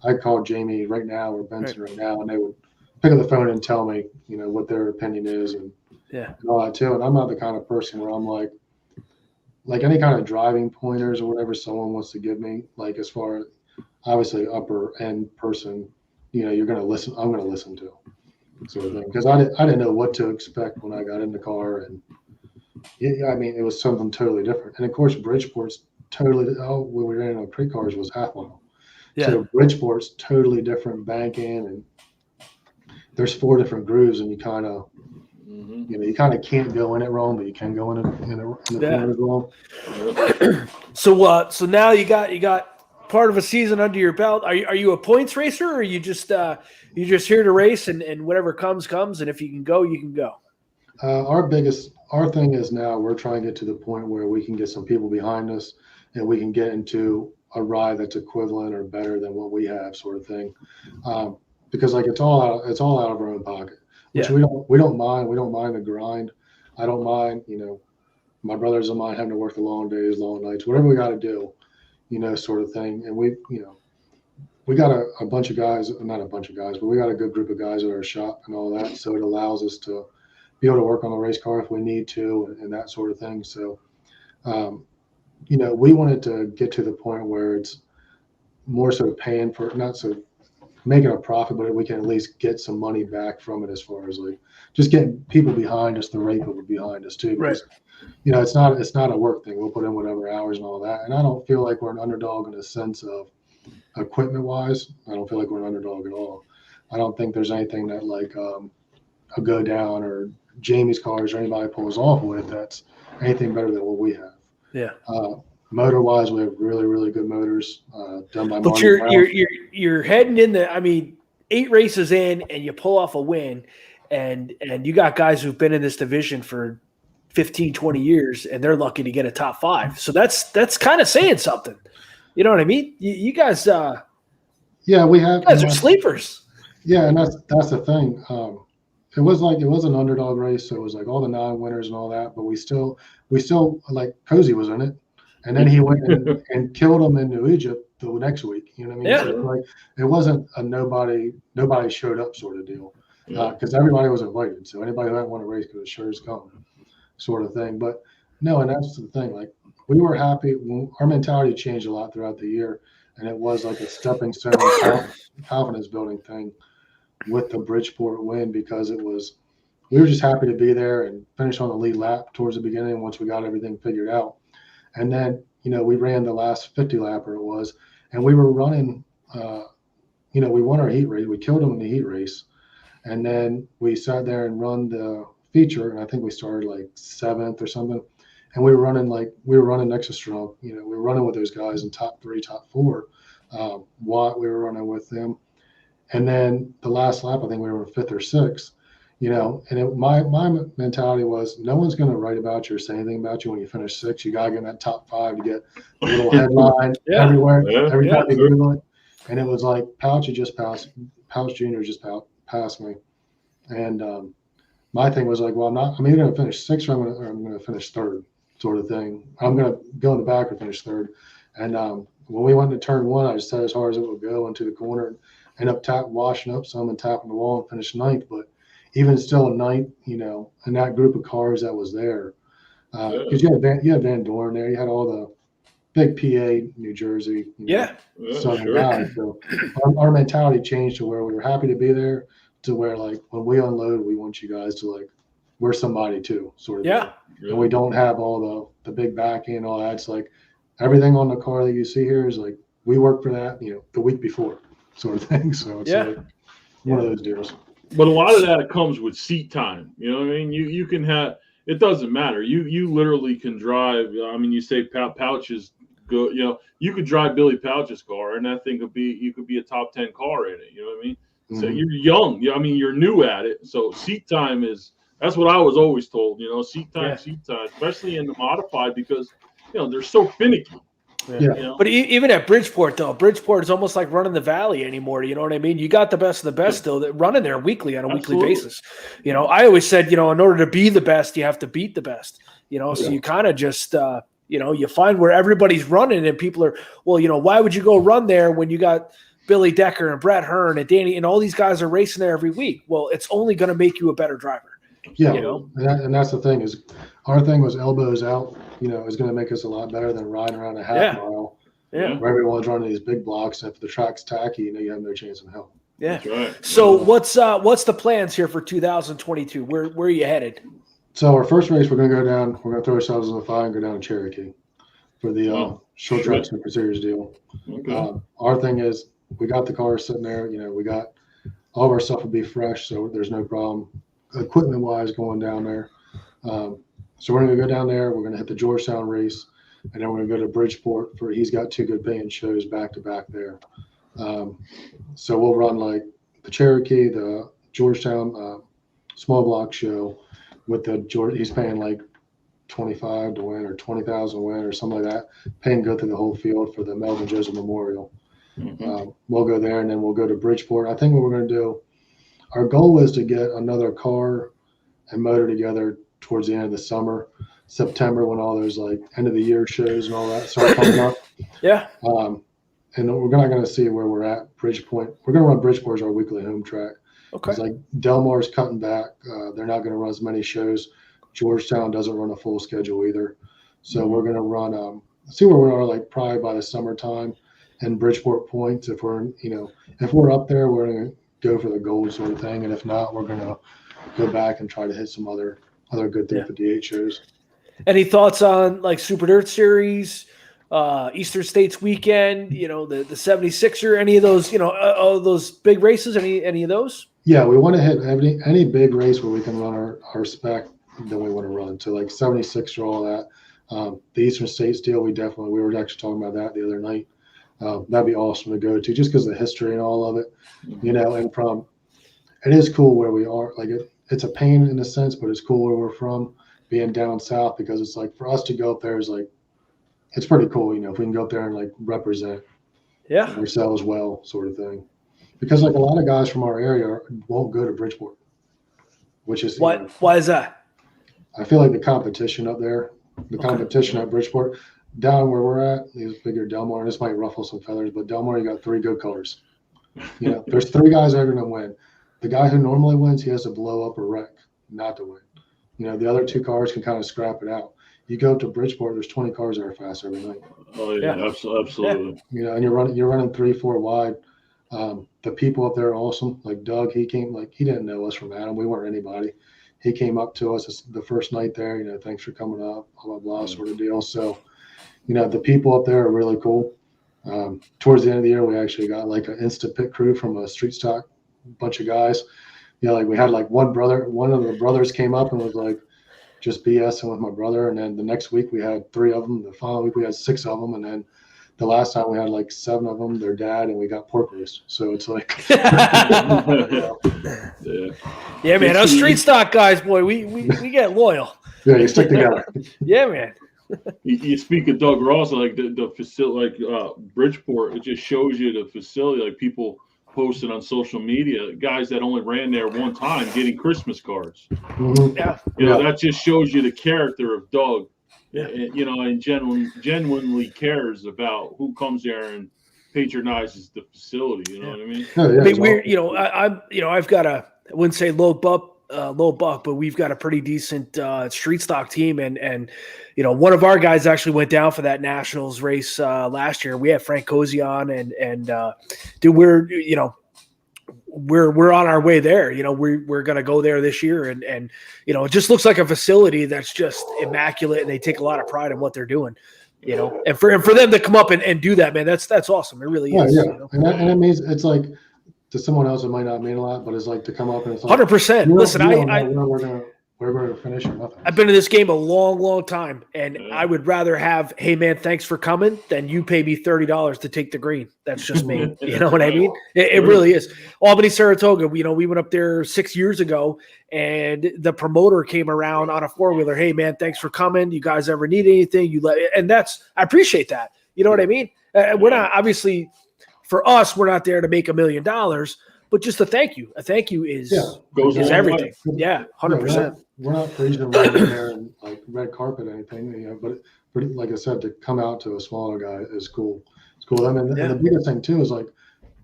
C: I'd call Jamie right now or Benson right now, and they would pick up the phone and tell me, what their opinion is and all that too. And I'm not the kind of person where I'm like, like any kind of driving pointers or whatever someone wants to give me, like as far as obviously upper end person, you're going to listen. I'm going to listen to sort of thing because I didn't know what to expect when I got in the car, and I mean it was something totally different. And of course, Bridgeport's totally. Oh, when we ran on creek cars was half mile.
B: Yeah.
C: So Bridgeport's totally different banking, and there's 4 different grooves, and you kind of. You kind of can't go in it wrong, but you can go in the corners wrong.
B: So now you got part of a season under your belt. Are you a points racer, or are you just here to race and whatever comes, and if you can go, you can go?
C: Our thing is now we're trying to get to the point where we can get some people behind us, and we can get into a ride that's equivalent or better than what we have, sort of thing. Because like it's all out of our own pocket. Which we don't mind. We don't mind the grind. I don't mind, my brothers don't mind having to work the long days, long nights, whatever we got to do, sort of thing. And we got a bunch of guys, not a bunch of guys, but we got a good group of guys at our shop and all that. So it allows us to be able to work on the race car if we need to and that sort of thing. So, we wanted to get to the point where it's more so paying for, not so making a profit, but we can at least get some money back from it as far as like just getting people behind us, the right people behind us too. Because,
B: Right.
C: it's not a work thing. We'll put in whatever hours and all that. And I don't feel like we're an underdog in the sense of equipment wise. I don't feel like we're an underdog at all. I don't think there's anything that like a go down or Jamie's cars or anybody pulls off with that's anything better than what we have.
B: Yeah.
C: Motor wise, we have really, really good motors done by.
B: But you're heading in the. I mean, 8 races in, and you pull off a win, and you got guys who've been in this division for 15, 20 years, and they're lucky to get a top 5. So that's kind of saying something. You know what I mean? You guys.
C: Yeah, we have.
B: You guys are sleepers.
C: Yeah, and that's the thing. It was an underdog race, so it was like all the non-winners and all that, but we still like Cozy was in it. And then he went and killed him in New Egypt the next week. You know what I mean?
B: Yeah.
C: So like it wasn't a nobody showed up sort of deal because everybody was invited. So anybody who hadn't won a race could have sure as come sort of thing. But no, and that's the thing. Like we were happy. Our mentality changed a lot throughout the year, and it was like a stepping stone confidence building thing with the Bridgeport win because we were just happy to be there and finish on the lead lap towards the beginning once we got everything figured out. And then, we ran the last 50 lapper it was, and we were running, we won our heat race. We killed them in the heat race. And then we sat there and run the feature. And I think we started like 7th or something. And we were running extra strong. We were running with those guys in top 3, top 4. Watt, we were running with them. And then the last lap, I think we were 5th or 6th. And my mentality was no one's going to write about you or say anything about you when you finish 6th. You got to get in that top 5 to get a little headline everywhere, every time you Google it. And it was like Pouch Jr. just passed me. And my thing was like, well, I'm either going to finish 6th or I'm going to finish 3rd sort of thing. I'm going to go in the back or finish 3rd. And when we went to turn 1, I just said as hard as it would go into the corner and end up washing up some and tapping the wall and finish 9th. But even still a 9th, in that group of cars that was there, because you had Van Dorn there, you had all the big PA, New Jersey, Southern guys. So our mentality changed to where we were happy to be there, to where like when we unload, we want you guys to like we're somebody too, sort of.
B: Yeah.
C: And we don't have all the big backing and all that. It's like everything on the car that you see here is like we worked for that, the week before, sort of thing. So it's like one of those deals.
A: But a lot of that comes with seat time. You know what I mean? You can have it doesn't matter. You literally can drive. I mean, you say Pouch is good. You could drive Billy Pouch's car, and that thing could be a top 10 car in it. You know what I mean? Mm-hmm. So you're young. I mean, you're new at it. So seat time that's what I was always told. Seat time, especially in the modified because they're so finicky.
C: Yeah.
B: But even at Bridgeport, though, Bridgeport is almost like running the valley anymore. You know what I mean? You got the best of the best still that running there weekly on a weekly basis. I always said, in order to be the best, you have to beat the best. So you kind of just, you find where everybody's running and people are, why would you go run there when you got Billy Decker and Brett Hearn and Danny and all these guys are racing there every week? Well, it's only going to make you a better driver.
C: Yeah,
B: You know?
C: and that's the thing is, our thing was elbows out. Is going to make us a lot better than riding around a half
B: Yeah.
C: mile
B: Yeah.
C: where everyone's running these big blocks. And if the track's tacky, you have no chance in hell.
B: Yeah.
A: That's right.
B: So what's the plans here for 2022? Where are you headed?
C: So our first race, we're going to go down. We're going to throw ourselves in the fire and go down to Cherokee for the short track super series deal.
A: Okay.
C: Our thing is, we got the car sitting there. We got all of our stuff will be fresh, so there's no problem equipment wise going down there. So we're going to go down there. We're going to hit the Georgetown race, and then we're going to go to Bridgeport for. He's got two good paying shows back to back there. So we'll run like the Cherokee, the Georgetown small block show with the George. He's paying like 25 to win or 20,000 to win or something like that. Paying go through the whole field for the Melvin Joseph Memorial. We'll go there, and then we'll go to Bridgeport. I think what we're going to do, our goal is to get another car and motor together towards the end of the summer, September, when all those like end of the year shows and all that start coming up.
B: Yeah.
C: And we're not going to see where we're at. Bridgeport. We're going to run Bridgeport as our weekly home track.
B: Okay.
C: It's like Delmar's cutting back. They're not going to run as many shows. Georgetown doesn't run a full schedule either. So we're going to run, see where we are like probably by the summertime and Bridgeport points. If we're, if we're up there, we're going to go for the gold sort of thing. And if not, we're going to go back and try to hit some other good 358 shows.
B: Any thoughts on like Super Dirt Series, Eastern States Weekend, the 76er, any of those, those big races, any of those? Yeah,
C: we want to hit any big race where we can run our spec, then we want to run. So like 76 or all that. The Eastern States deal, we were actually talking about that the other night. That'd be awesome to go to just because of the history and all of it, and from, it is cool where we are. Like it's a pain in a sense, but it's cool where we're from, being down south, because it's like for us to go up there is like, it's pretty cool, if we can go up there and like represent ourselves well, sort of thing. Because like a lot of guys from our area won't go to Bridgeport, which is
B: why is that?
C: I feel like the competition up there, competition at Bridgeport, down where we're at, you figure Delmar, and this might ruffle some feathers, but Delmar, you got three good colors. There's three guys that are going to win. The guy who normally wins, he has to blow up or wreck not to win. The other two cars can kind of scrap it out. You go up to Bridgeport, there's 20 cars that are fast every night.
A: Oh yeah, absolutely.
C: And you're running 3-4 wide. The people up there are awesome. Like Doug, he didn't know us from Adam. We weren't anybody. He came up to us the first night there. Thanks for coming up, blah blah blah, sort of deal. So, the people up there are really cool. Towards the end of the year, we actually got like an instant pit crew from a street stock bunch of guys. Like we had like one of the brothers came up and was like just BSing with my brother, and then the next week we had 3 of them. The following week we had 6 of them, and then the last time we had like 7 of them, their dad, and we got pork roast. So it's like,
B: yeah, man. Us street stock guys, boy, we get loyal.
C: Yeah, you stick together.
B: Yeah, man.
A: You speak of Doug Ross, like the facility, like Bridgeport, it just shows you the facility, like people posted on social media, guys that only ran there one time getting Christmas cards.
C: Mm-hmm.
B: Yeah.
A: That just shows you the character of Doug.
B: Yeah.
A: And genuinely cares about who comes there and patronizes the facility. You know what I mean?
C: Yeah,
B: I mean, we're, I've got I wouldn't say low buck, but we've got a pretty decent street stock team, and one of our guys actually went down for that Nationals race last year. We had Frank Cozy on, and dude, we're on our way there. We're going to go there this year, and it just looks like a facility that's just immaculate, and they take a lot of pride in what they're doing. And for them to come up and do that, man, that's awesome. It really is.
C: Yeah. And it means it's like, to someone else, it might not mean a lot, but it's like to come up and it's like
B: 100%. Listen,
C: we're going to finish or nothing.
B: I've been in this game a long, long time, and I would rather have, hey man, thanks for coming, than you pay me $30 to take the green. That's just me. You know what I mean? It really is. Albany, Saratoga. We went up there 6 years ago, and the promoter came around on a 4-wheeler. Hey man, thanks for coming. You guys ever need anything? I appreciate that. You know what I mean? We're not obviously. For us, we're not there to make $1 million, but just a thank you. A thank you is everything. Yeah, 100%.
C: We're not freezing around there and like red carpet or anything, but like I said, to come out to a smaller guy is cool. It's cool. And the biggest thing too is like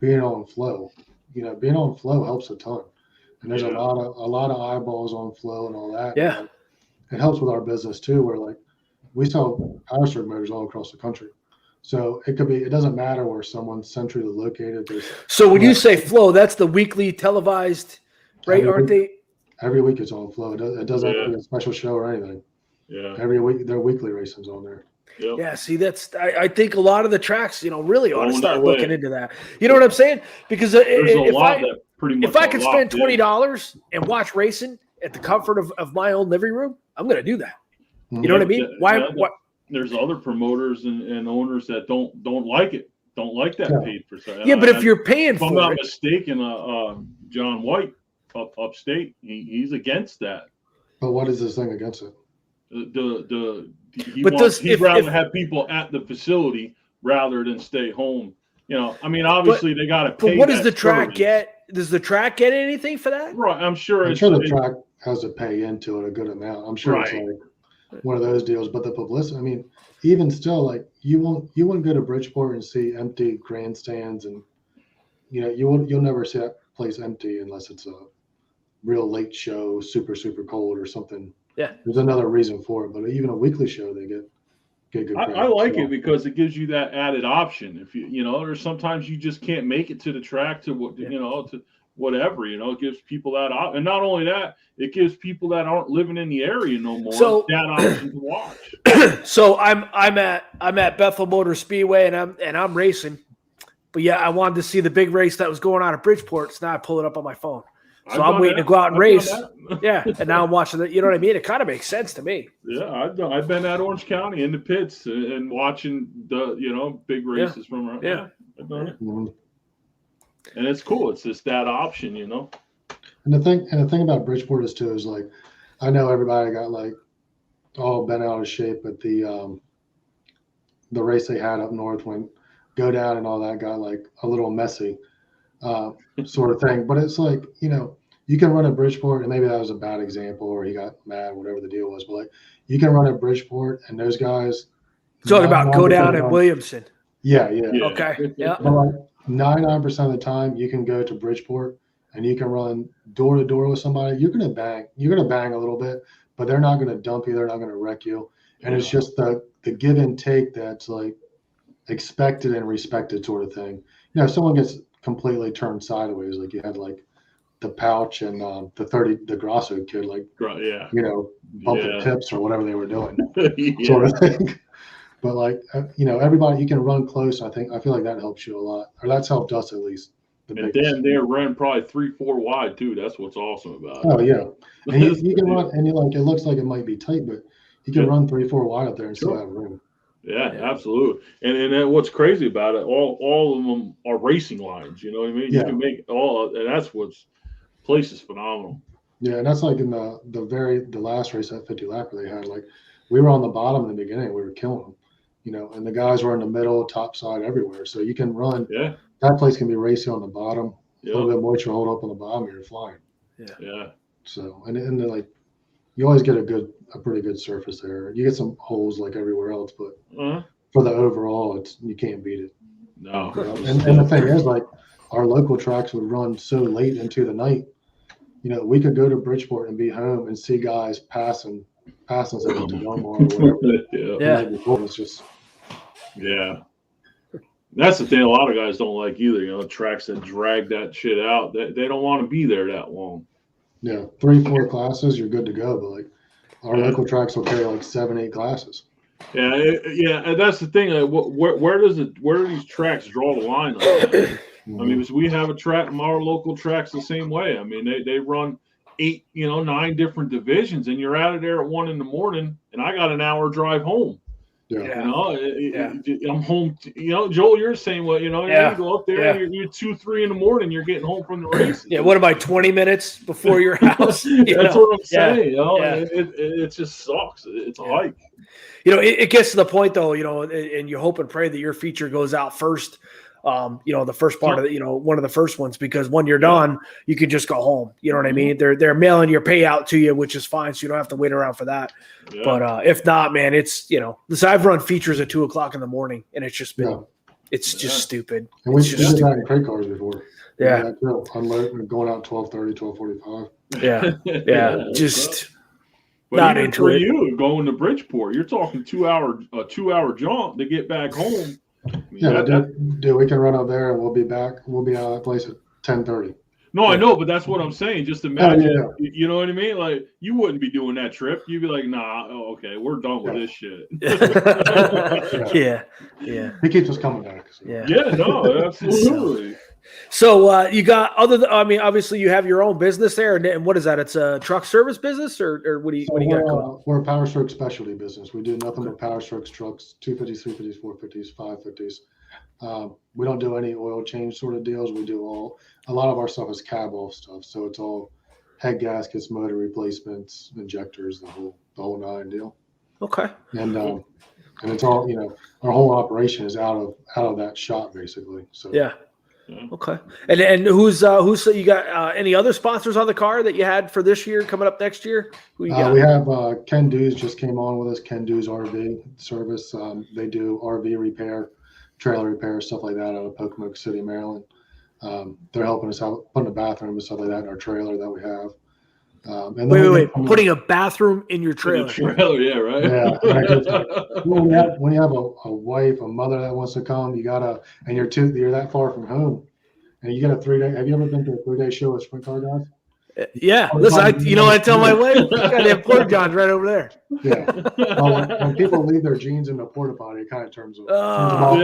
C: being on flow. Being on flow helps a ton. and there's
A: Yeah.
C: a lot of eyeballs on flow and all that.
B: Yeah.
C: And it helps with our business too. Where like we sell power stroke motors all across the country, so it doesn't matter where someone's centrally located.
B: So when you say flow, that's the weekly televised, right?
C: Every
B: Aren't they?
C: Every week it's on flow. It doesn't have to be a special show or anything.
A: Yeah.
C: Every week their weekly racing's on there.
A: Yep.
B: Yeah, see, I think a lot of the tracks, really ought to
A: Going
B: start
A: that way.
B: looking into that. You know what I'm saying? Because
A: There's a lot that pretty much.
B: if I could spend
A: $20,
B: $20 and watch racing at the comfort of my own living room, I'm going to do that. You know what I mean? Why?
A: There's other promoters and owners that don't like it. Don't like that paid for sale.
B: Yeah, but if you're paying
A: if I'm
B: for
A: not
B: it,
A: mistaken, John White upstate, he's against that.
C: But what is this thing against it?
A: He'd rather have people at the facility rather than stay home. I mean, obviously they got to pay.
B: But what does the track
A: service.
B: get? Does the track get anything for that?
A: Right, I'm sure
C: the track has to pay into it a good amount. I'm sure it's
A: Right.
C: like one of those deals. But the publicity, I mean, even still, like you wouldn't go to Bridgeport and see empty grandstands, and you'll never see that place empty unless it's a real late show, super cold or something.
B: Yeah,
C: there's another reason for it. But even a weekly show, they get good.
A: I like it because it gives you that added option. If or sometimes you just can't make it to the track to whatever. It gives people that option, and not only that, it gives people that aren't living in the area no more that option to watch.
B: So I'm at Bethel Motor Speedway and I'm racing, but yeah, I wanted to see the big race that was going on at Bridgeport. So now I pull it up on my phone. So I'm waiting to go out and race. Yeah, and now I'm watching it. You know what I mean? It kind of makes sense to me.
A: Yeah, I've been at Orange County in the pits and watching the big races from around.
B: Yeah.
A: I've done it.
C: Mm-hmm.
A: And it's cool. It's just that option,
C: And the thing about Bridgeport is like, I know everybody got like all bent out of shape at the race they had up north when Go Down and all that got like a little messy, sort of thing. But it's like, you can run at Bridgeport, and maybe that was a bad example, or he got mad, whatever the deal was. But like, you can run at Bridgeport, and those guys.
B: Talking about Go Down and Williamson.
C: Yeah.
B: Okay. Yeah.
C: But like 99% of the time, you can go to Bridgeport and you can run door to door with somebody. You're gonna bang a little bit, but they're not gonna dump you. They're not gonna wreck you. And it's just the give and take that's like expected and respected sort of thing. If someone gets completely turned sideways, like you had like the Pouch and the Grasso kid, like bumping tips or whatever they were doing, sort of thing. But like everybody, you can run close. I feel like that helps you a lot, or that's helped us at least.
A: And then they ran probably 3-4 wide too. That's what's awesome about it.
C: Oh yeah, and you can run, and it looks like it might be tight, but you can run 3-4 wide up there and still have room.
A: Yeah, absolutely. And then what's crazy about it, all of them are racing lines. You know what I mean?
C: Yeah.
A: You can make and that's place is phenomenal.
C: Yeah, and that's like in the last race at 50 lapper they had, like we were on the bottom in the beginning, we were killing them. And the guys were in the middle, top side, everywhere. So you can run.
A: Yeah.
C: That place can be racy on the bottom.
A: Yeah.
C: A little bit moisture hold up on the bottom, you're flying.
A: Yeah.
C: So and then like you always get a pretty good surface there. You get some holes like everywhere else, but for the overall, you can't beat it.
A: No.
C: And the thing is, like our local tracks would run so late into the night. We could go to Bridgeport and be home and see guys passing us at the Gilmore or whatever.
B: Yeah.
C: It's just.
A: Yeah. That's the thing a lot of guys don't like either, tracks that drag that shit out. They don't want to be there that long.
C: Yeah, 3-4 classes, you're good to go. But like our local tracks will carry like 7-8 classes.
A: Yeah, and that's the thing. Where do these tracks draw the line on that? I mean, we have a track, our local tracks the same way. I mean, they run 8, 9 different divisions, and you're out of there at 1 a.m, and I got an hour drive home.
C: Yeah.
A: I'm home. Joel, you're the same way. You go up there, you're 2-3 in the morning, you're getting home from the race.
B: Yeah. What am I, 20 minutes before your house?
A: That's what I'm saying.
B: Yeah.
A: It just sucks. It's a hike.
B: It gets to the point though, and you hope and pray that your feature goes out first. The first part of it, one of the first ones, because when you're done, you can just go home. You know what I mean? They're mailing your payout to you, which is fine. So you don't have to wait around for that. Yeah. But if not, man, it's, listen, I've run features at 2:00 in the morning, and it's just been It's just stupid.
C: And we
B: It's
C: did
B: just
C: that
B: stupid.
C: in crate cars before.
B: Yeah.
C: Unload, going out 12:30, 12:45.
B: Yeah. Just
A: But
B: not
A: even
B: into
A: for
B: it.
A: you going to Bridgeport, you're talking 2 hour jaunt to get back home.
C: Yeah, dude, we can run up there and we'll be back. We'll be out of the place at 10:30.
A: No, I know, but that's what I'm saying. Just imagine,
C: yeah.
A: you know what I mean? Like, you wouldn't be doing that trip. You'd be like, nah, okay, we're done with this shit.
B: Yeah.
C: He keeps us coming back. So.
B: Yeah.
A: Yeah, no, absolutely.
B: So you got obviously you have your own business there, and what is that? It's a truck service business, or what do you got going?
C: We're a power stroke specialty business. We do nothing but power strokes trucks, 250s, 350s, 450s, 550s. We don't do any oil change sort of deals. We do a lot of our stuff is cab off stuff. So it's all head gaskets, motor replacements, injectors, the whole nine deal.
B: Okay.
C: And it's all, our whole operation is out of that shop basically. So
B: yeah. Okay. And who's you got any other sponsors on the car that you had for this year coming up next year? Who you got?
C: We have Ken Dews just came on with us. Ken Dews RV service. They do RV repair, trailer repair, stuff like that out of Pocomoke City, Maryland. They're helping us out putting a bathroom and stuff like that in our trailer that we have. And
B: wait, putting a bathroom in your trailer.
A: Yeah, right.
C: Yeah. When you have a wife, a mother that wants to come, and you're that far from home, and you get a 3-day. Have you ever been to a 3-day show with Sprint Car Guys?
B: Yeah. Listen, I tell my wife, got to have porta johns right over there.
C: Yeah. Well, when people leave their jeans in the porta potty, it kind of turns off.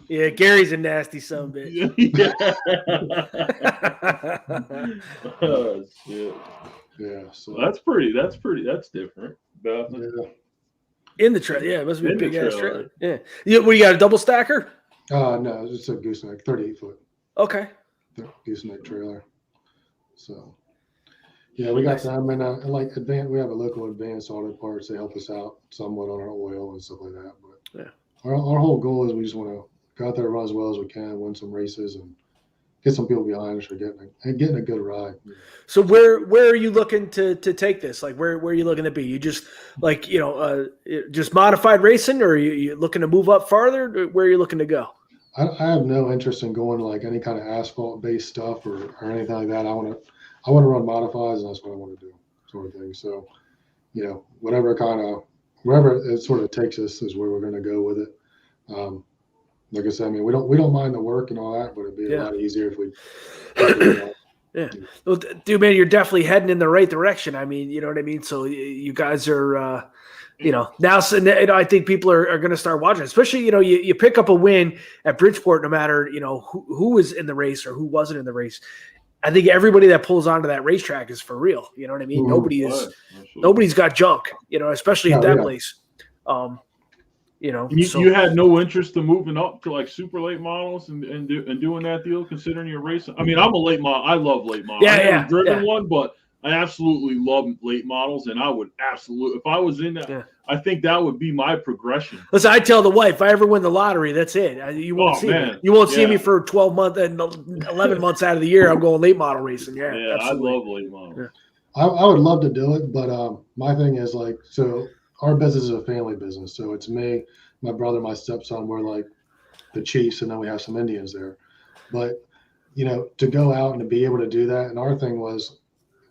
B: Yeah, Gary's a nasty son of a bitch.
A: Oh, shit.
C: Yeah. So
A: that's different.
B: In the trailer. Yeah, it must be a big ass trailer. Yeah. What, you got a double stacker?
C: No, it's a gooseneck, 38-foot.
B: Okay.
C: Gooseneck trailer. So, yeah, we got them, and we have a local Advanced Auto Parts. They help us out somewhat on our oil and stuff like that. But our whole goal is we just want to go out there and run as well as we can, win some races, and get some people behind us for getting a good ride.
B: So where are you looking to take this? Like where are you looking to be? You just just modified racing, or are you looking to move up farther? Where are you looking to go?
C: I have no interest in going to like any kind of asphalt based stuff or anything like that. I want to run modifieds, and that's what I want to do, sort of thing. So, wherever it sort of takes us is where we're going to go with it. Like I said, I mean, we don't mind the work and all that, but it'd be a lot easier if we.
B: Yeah. Well, dude, man, you're definitely heading in the right direction. I mean, you know what I mean? So you guys are, now, so, I think people are going to start watching, especially, you pick up a win at Bridgeport, no matter, who was in the race or who wasn't in the race. I think everybody that pulls onto that racetrack is for real. You know what I mean?
C: Mm-hmm.
B: Nobody's got junk, especially at that place.
A: You had no interest in moving up to like super late models and doing that deal, considering you're racing. I mean, I'm a late model. I love late models. I haven't driven one, but I absolutely love late models, and I would absolutely, if I was in that, I think that would be my progression.
B: Listen, I tell the wife, if I ever win the lottery, that's it. You won't see me. You won't see me for 12 months and 11 months out of the year. I'm going late model racing. Yeah, absolutely.
A: I love late models.
C: Yeah. I would love to do it, but my thing is so our business is a family business. So it's me, my brother, my stepson. We're like the Chiefs, and then we have some Indians there. But, to go out and to be able to do that, and our thing was,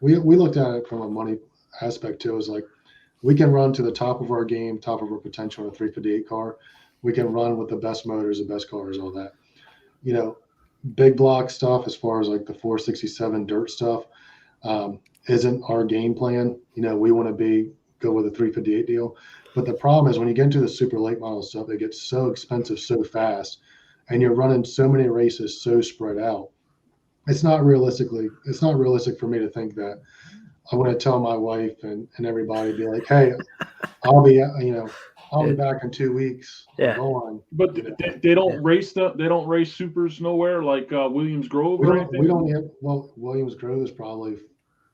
C: we looked at it from a money aspect too. It was like, we can run to the top of our game, top of our potential in a 358 car. We can run with the best motors, the best cars, all that. Big block stuff as far as like the 467 dirt stuff isn't our game plan. We want to go with a 358 deal. But the problem is when you get into the super late model stuff, it gets so expensive so fast, and you're running so many races so spread out. It's not realistic for me to think that I want to tell my wife and everybody, be like, hey, I'll be back in 2 weeks.
B: Yeah.
A: But they don't race they don't race supers nowhere like Williams Grove.
C: Williams Grove is probably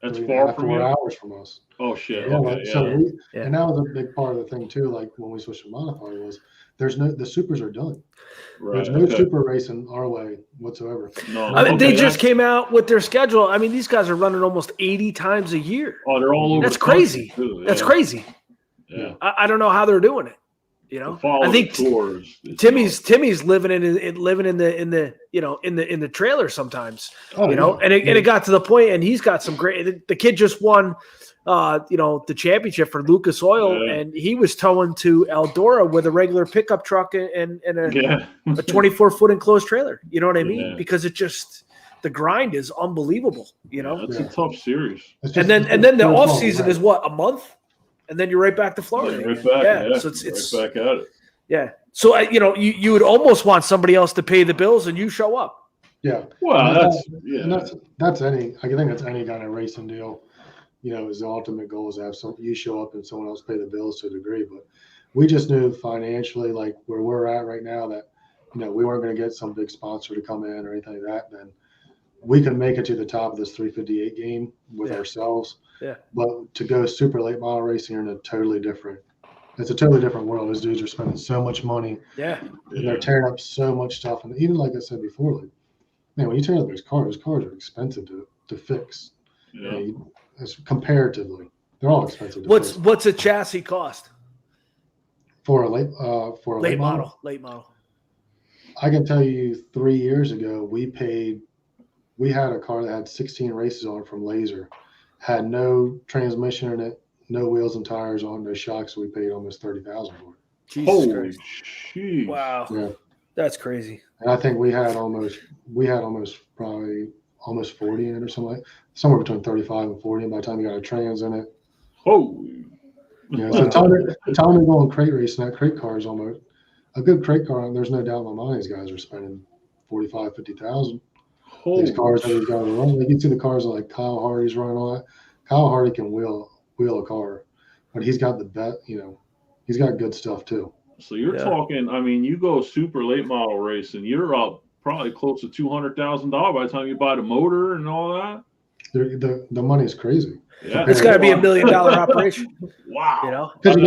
A: that's far from
C: 4 hours from us.
A: Oh shit.
C: Yeah, and that was a big part of the thing too. Like when we switched to modified was the supers are done.
A: Right.
C: There's no super racing our way whatsoever.
A: No,
B: they just came out with their schedule. I mean, these guys are running almost 80 times a year.
A: Oh, they're all over.
B: That's crazy.
A: Too,
B: That's crazy.
A: Yeah.
B: I don't know how they're doing it. You know,
A: Follow
B: I think
A: the tours.
B: Timmy's living in the trailer sometimes.
C: Oh,
B: You know,
C: yeah.
B: and it got to the point, and he's got some great. The kid just won, the championship for Lucas Oil, and he was towing to Eldora with a regular pickup truck and a 24-foot enclosed trailer. You know what I mean? Because it just the grind is unbelievable. You know,
A: it's a tough series.
B: And then the off season is what, a month, and then you're right back to Florida.
A: Right back,
B: so it's
A: right back at it.
B: Yeah. So you would almost want somebody else to pay the bills, and you show up.
C: Yeah.
A: Well,
C: that's any. I think that's any kind of racing deal. You know, is the ultimate goal is to have you show up and someone else pay the bills to a degree. But we just knew financially, like where we're at right now, that we weren't going to get some big sponsor to come in or anything like that. Then we can make it to the top of this 358 game with ourselves. Yeah. But to go super late model racing, you're in it's a totally different world. Those dudes are spending so much money. Yeah. And they're tearing up so much stuff. And even like I said before, like, man, when you tear up those cars are expensive to fix. Yeah. Comparatively, they're all expensive.
B: What's a chassis cost?
C: For a late model?
B: Late model.
C: I can tell you 3 years ago, we had a car that had 16 races on it from Laser, had no transmission in it, no wheels and tires on, no shocks. We paid almost $30,000 for it.
A: Holy shit!
B: Wow, yeah, that's crazy.
C: And I think we had almost probably almost 40 in it or something, somewhere between 35 and 40. And by the time you got a trans in it,
A: holy,
C: yeah. So the time they're going crate racing, that crate car is almost a good crate car. And there's no doubt in my mind these guys are spending 45, 50,000. These cars that these guys are running, like you see the cars like Kyle Hardy's running all that. Kyle Hardy can wheel a car, but he's got he's got good stuff too.
A: So you're talking, I mean, you go super late model racing, you're up probably close to $200,000 by the time you buy the motor and all that.
C: The money is crazy.
B: Yeah, it's got to be $1 million operation.
A: Wow.
C: Because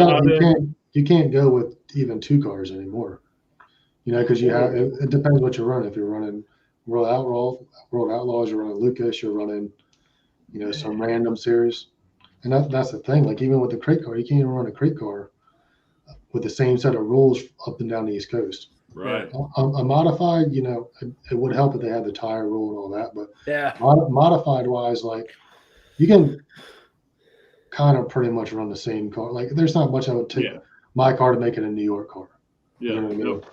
C: you can't go with even 2 cars anymore. Because it depends what you're running. If you're running World Outlaws, you're running Lucas, you're running, some random series. And that's the thing. Like even with the crate car, you can't even run a crate car with the same set of rules up and down the East Coast.
A: Right.
C: A modified, it would help if they had the tire rule and all that. But modified wise, like you can kind of pretty much run the same car. Like there's not much I would take my car to make it a New York car.
A: Yeah.
C: You know what I mean?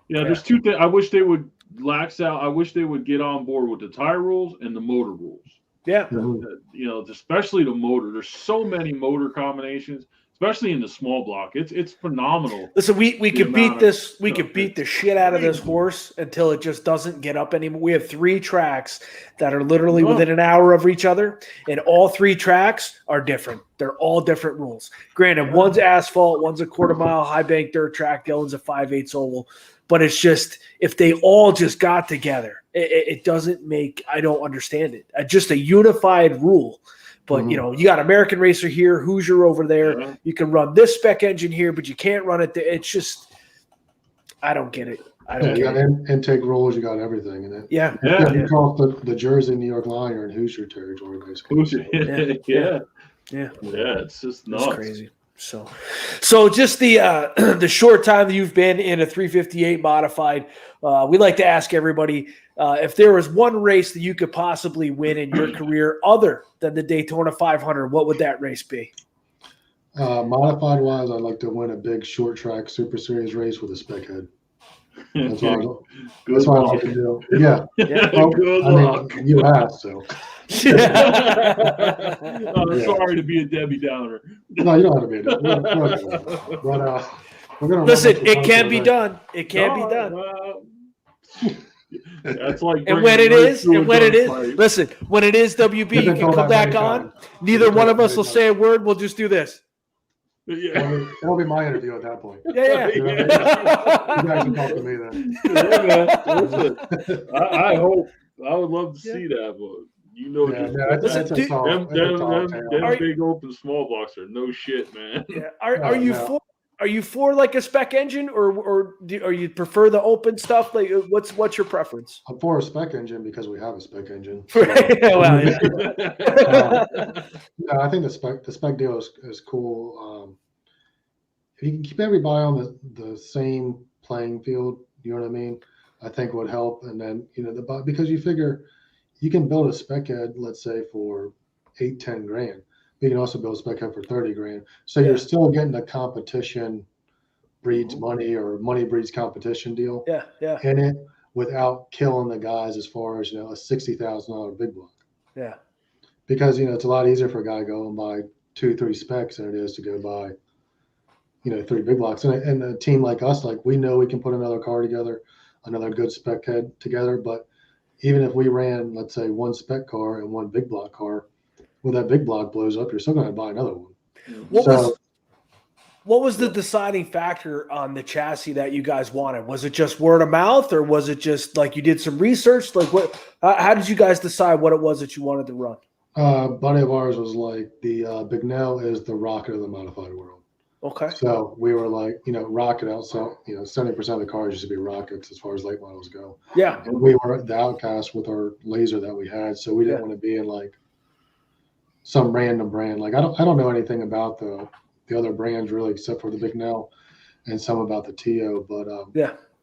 A: Yeah. There's 2 things. I wish they would lax out. I wish they would get on board with the tire rules and the motor rules.
B: Yeah.
A: Especially the motor. There's so many motor combinations, especially in the small block. It's phenomenal.
B: Listen, we could beat this. We could beat the shit out of this horse until it just doesn't get up anymore. We have 3 tracks that are literally within an hour of each other, and all 3 tracks are different. They're all different rules. Granted, one's asphalt, one's a quarter-mile high bank dirt track, the other one's a 5/8 oval. But it's just, if they all just got together, it doesn't make, I don't understand it. Just a unified rule. But, you got American Racer here, Hoosier over there. Yeah. You can run this spec engine here, but you can't run it. It's just, I don't get it.
C: You got intake rules, you got everything in it.
B: Yeah.
C: You cross the Jersey, New York line, you're in Hoosier territory, basically.
A: Yeah. It's just nuts.
B: It's crazy. So just the short time that you've been in a 358 modified, we like to ask everybody if there was one race that you could possibly win in your career other than the Daytona 500, what would that race be?
C: Modified wise, I'd like to win a big short track Super Series race with a spec head. That's what I like to do. Yeah.
A: Good luck.
C: You asked, so.
A: Sorry to be a Debbie Downer.
C: No, you don't have to be a Debbie Downer. But we're gonna
B: listen. It can be done. It can be done.
A: That's like.
B: And when it is, listen. When it is WB, you can come back on. Neither one of us will say a word. We'll just do this.
A: Yeah,
C: that'll be my interview at that point.
B: Yeah.
C: You guys can talk to me then.
A: Yeah, man. I hope. I would love to see that, but them big open small blocks are no shit, man.
B: Yeah. Are you for like a spec engine, or you prefer the open stuff? Like, what's your preference?
C: I'm for a spec engine because we have a spec engine.
B: So,
C: I think the spec deal is cool. if you can keep everybody on the same playing field, you know what I mean? I think would help. And then, because you figure you can build a spec head, let's say for 8-10 grand. You can also build a spec head for 30 grand. So you're still getting the competition breeds money, or money breeds competition deal in it, without killing the guys as far as, a $60,000 big block.
B: Yeah.
C: Because, it's a lot easier for a guy to go and buy 2-3 specs than it is to go buy, 3 big blocks. And a team like us, like, we know we can put another car together, another good spec head together. But even if we ran, let's say, 1 spec car and 1 big block car, when that big block blows up, you're still going to buy another one.
B: What was the deciding factor on the chassis that you guys wanted? Was it just word of mouth, or was it just like you did some research? Like, how did you guys decide what it was that you wanted to run?
C: Buddy of ours was like, the Bignell is the rocket of the modified world.
B: Okay.
C: So we were like, rocket out. So, 70% of the cars used to be rockets as far as late models go.
B: Yeah.
C: And we were the outcast with our laser that we had. So we didn't want to be in like some random brand. Like, I don't know anything about the other brands really, except for the Bignell and some about the TO. But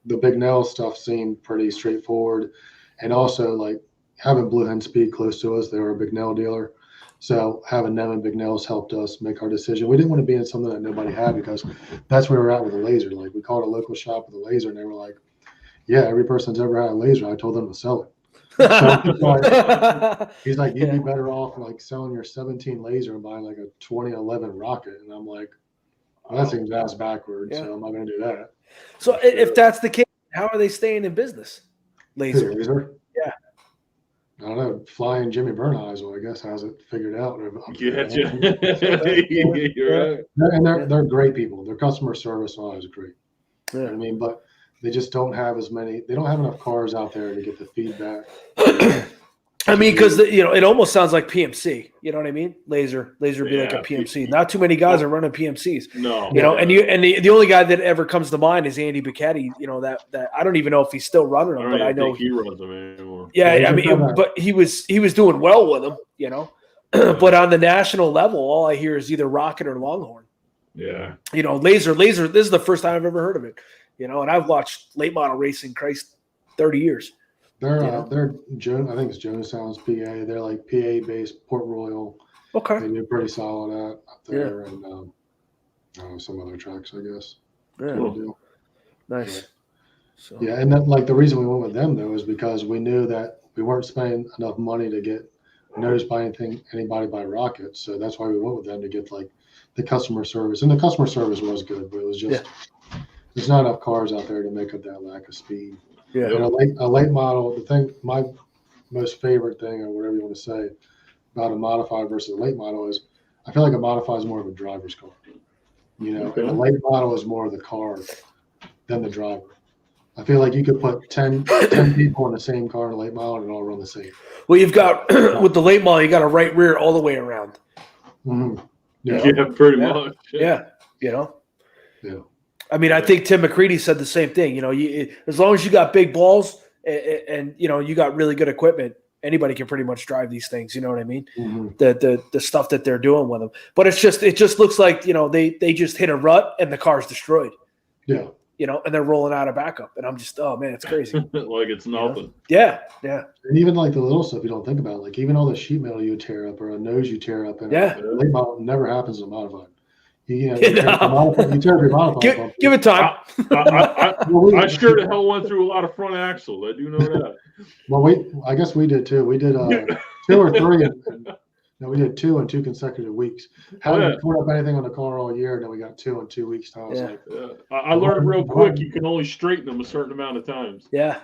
C: the Bignell stuff seemed pretty straightforward. And also, like, having Blue Hen Speed close to us, they were a Bignell dealer. So having them and Bignells helped us make our decision. We didn't want to be in something that nobody had, because that's where we were at with the laser. Like, we called a local shop with a laser, and they were like, yeah, every person's ever had a laser. I told them to sell it. So he's like, you'd be better off like selling your 17 laser and buying like a 2011 rocket. And I'm like, well, that seems ass backwards. So I'm not going to do that.
B: So if that's the case, how are they staying in business? Laser. Yeah.
C: I don't know. Flying Jimmy Bernheisel, I guess, has it figured out.
A: You're right.
C: And they're great people. Their customer service is great. You know what I mean? But they just don't have they don't have enough cars out there to get the feedback.
B: I mean, because, it almost sounds like PMC. You know what I mean? Laser would be like a PMC. Not too many guys are running PMCs.
A: No.
B: And the only guy that ever comes to mind is Andy Bicchetti. That I don't even know if he's still running them, but I know
A: he runs them anymore.
B: Yeah, I mean, but he was doing well with them, But on the national level, all I hear is either Rocket or Longhorn.
A: Yeah.
B: Laser. This is the first time I've ever heard of it. And I've watched late model racing, 30 years.
C: They're Jones. I think it's Jonestown's PA. They're like PA based, Port Royal.
B: Okay.
C: They do pretty solid up there, and some other tracks, I guess.
B: Yeah.
C: Cool.
B: Nice. So.
C: Yeah, and the reason we went with them though is because we knew that we weren't spending enough money to get noticed by anybody by Rocket. So that's why we went with them, to get like the customer service. And the customer service was good, but it was just there's not enough cars out there to make up that lack of speed.
B: Yeah.
C: And a late model, my most favorite thing, or whatever you want to say, about a modified versus a late model is, I feel like a modified is more of a driver's car. And a late model is more of the car than the driver. I feel like you could put 10 people in the same car in a late model and all run the same.
B: Well, you've got with the late model, you got a right rear all the way around.
C: Mm-hmm.
A: Yeah, pretty much.
B: Yeah.
C: Yeah.
B: I mean, I think Tim McCready said the same thing. As long as you got big balls and you got really good equipment, anybody can pretty much drive these things. You know what I mean?
C: Mm-hmm.
B: The stuff that they're doing with them. But it just looks like they just hit a rut and the car's destroyed.
C: Yeah.
B: And they're rolling out of backup, and I'm just, oh man, it's crazy.
A: Like it's nothing.
B: Yeah.
C: And even like the little stuff you don't think about, like even all the sheet metal you tear up or a nose you tear up, and a late model never happens in a modified. You tear up your modified.
B: Give it time.
C: I
B: sure
A: the hell went through a lot of front axle. I do know that.
C: Well, I guess we did too. We did 2 or 3. We did 2 in 2 consecutive weeks. Haven't put up anything on the car all year, and then we got 2 in 2 weeks.
A: I learned real quick you can only straighten them a certain amount of times.
B: Yeah.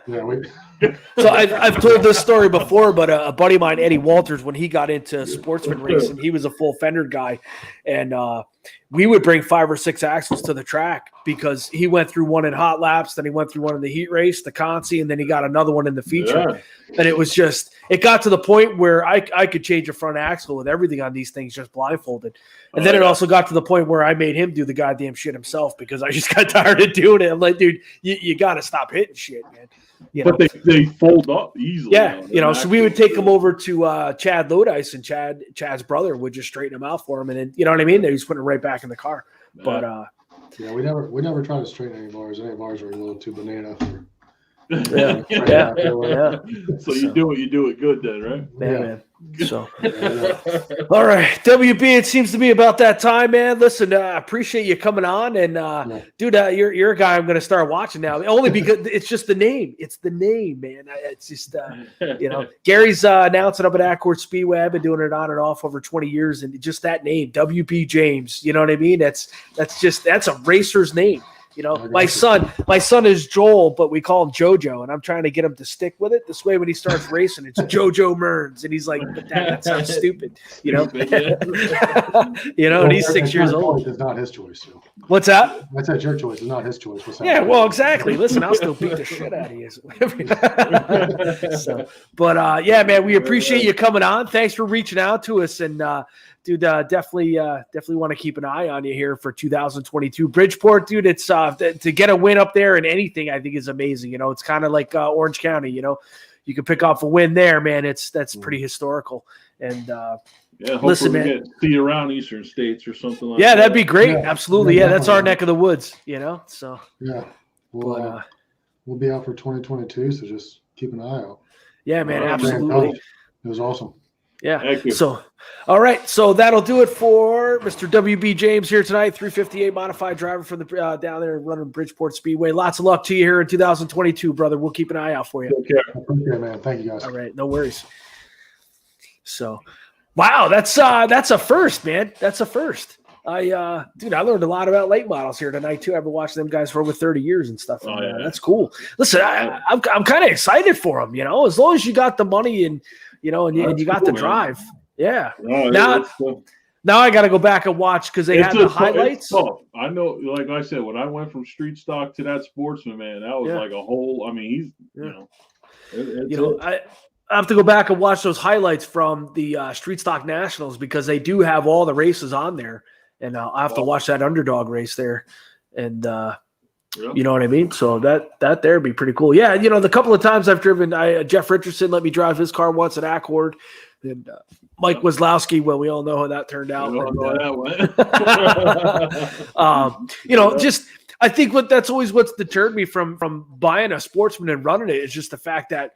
C: So
B: I've told this story before, but a buddy of mine, Eddie Walters, when he got into sportsman racing, he was a full fender guy, and we would bring 5 or 6 axles to the track because he went through one in hot laps, then he went through one in the heat race, the Consi, and then he got another one in the feature. Yeah. And it got to the point where I could change a front axle with everything on these things just blindfolded. And then it also got to the point where I made him do the goddamn shit himself because I just got tired of doing it. I'm like, dude, you got to stop hitting shit, man.
A: But they fold up easily.
B: Yeah, so we would take them over to Chad Lodice, and Chad's brother would just straighten them out for him, and then you know what I mean. They was putting it right back in the car. Yeah.
C: Yeah, we never try to straighten any bars. Any bars are a little too banana for.
B: Yeah.
A: So you do it good then, right?
B: Yeah, man. So, all right, WB. It seems to be about that time, man. Listen, I appreciate you coming on, and dude, you're a guy I'm going to start watching now. Only because it's just the name. It's the name, man. It's just Gary's announcing up at Accord Speedway. I've been doing it on and off over 20 years, and just that name, WB James. You know what I mean? That's a racer's name. You know, my son is Joel, but we call him JoJo, and I'm trying to get him to stick with it. This way, when he starts racing, it's JoJo Mearns, and he's like, "But that sounds stupid," you know. And he's 6 years old.
C: It's not his choice. So.
B: What's that?
C: I said your choice. It's not his choice.
B: Yeah, well, exactly. Listen, I'll still beat the shit out of you. But man, we appreciate you coming on. Thanks for reaching out to us, and dude, definitely want to keep an eye on you here for 2022 Bridgeport, dude. It's to get a win up there in anything, I think is amazing. You know, it's kind of like Orange County. You know, you can pick off a win there, man. That's pretty historical. And
A: listen, man, see you around Eastern States or something like that.
B: Yeah, that'd be great. Yeah. Absolutely. Yeah, that's our neck of the woods. You know, so
C: yeah, we'll be out for 2022. So just keep an eye out.
B: Yeah, man, absolutely.
C: It was awesome.
B: Yeah. Thank you. So, all right. So that'll do it for Mr. WB James here tonight. 358 modified driver from the down there running Bridgeport Speedway. Lots of luck to you here in 2022, brother. We'll keep an eye out for you.
C: Take care. Okay, man. Thank you, guys.
B: All right. No worries. So, wow, that's a first, man. That's a first. I learned a lot about late models here tonight too. I've been watching them guys for over 30 years and stuff. And, that's cool. Listen, I'm kind of excited for them. You know, as long as you got the money and you got the drive. Yeah. Now I got to go back and watch because they had the highlights.
A: I know, like I said, when I went from street stock to that sportsman, man, that was like a whole. I mean,
B: I have to go back and watch those highlights from the Street Stock Nationals because they do have all the races on there, and I have to watch that underdog race there, and you know what I mean. So that there would be pretty cool. Yeah, the couple of times I've driven, Jeff Richardson let me drive his car once at Accord, and Mike Wazlowski. Well, we all know how that turned out. Just I think that's always what's deterred me from buying a Sportsman and running it is just the fact that.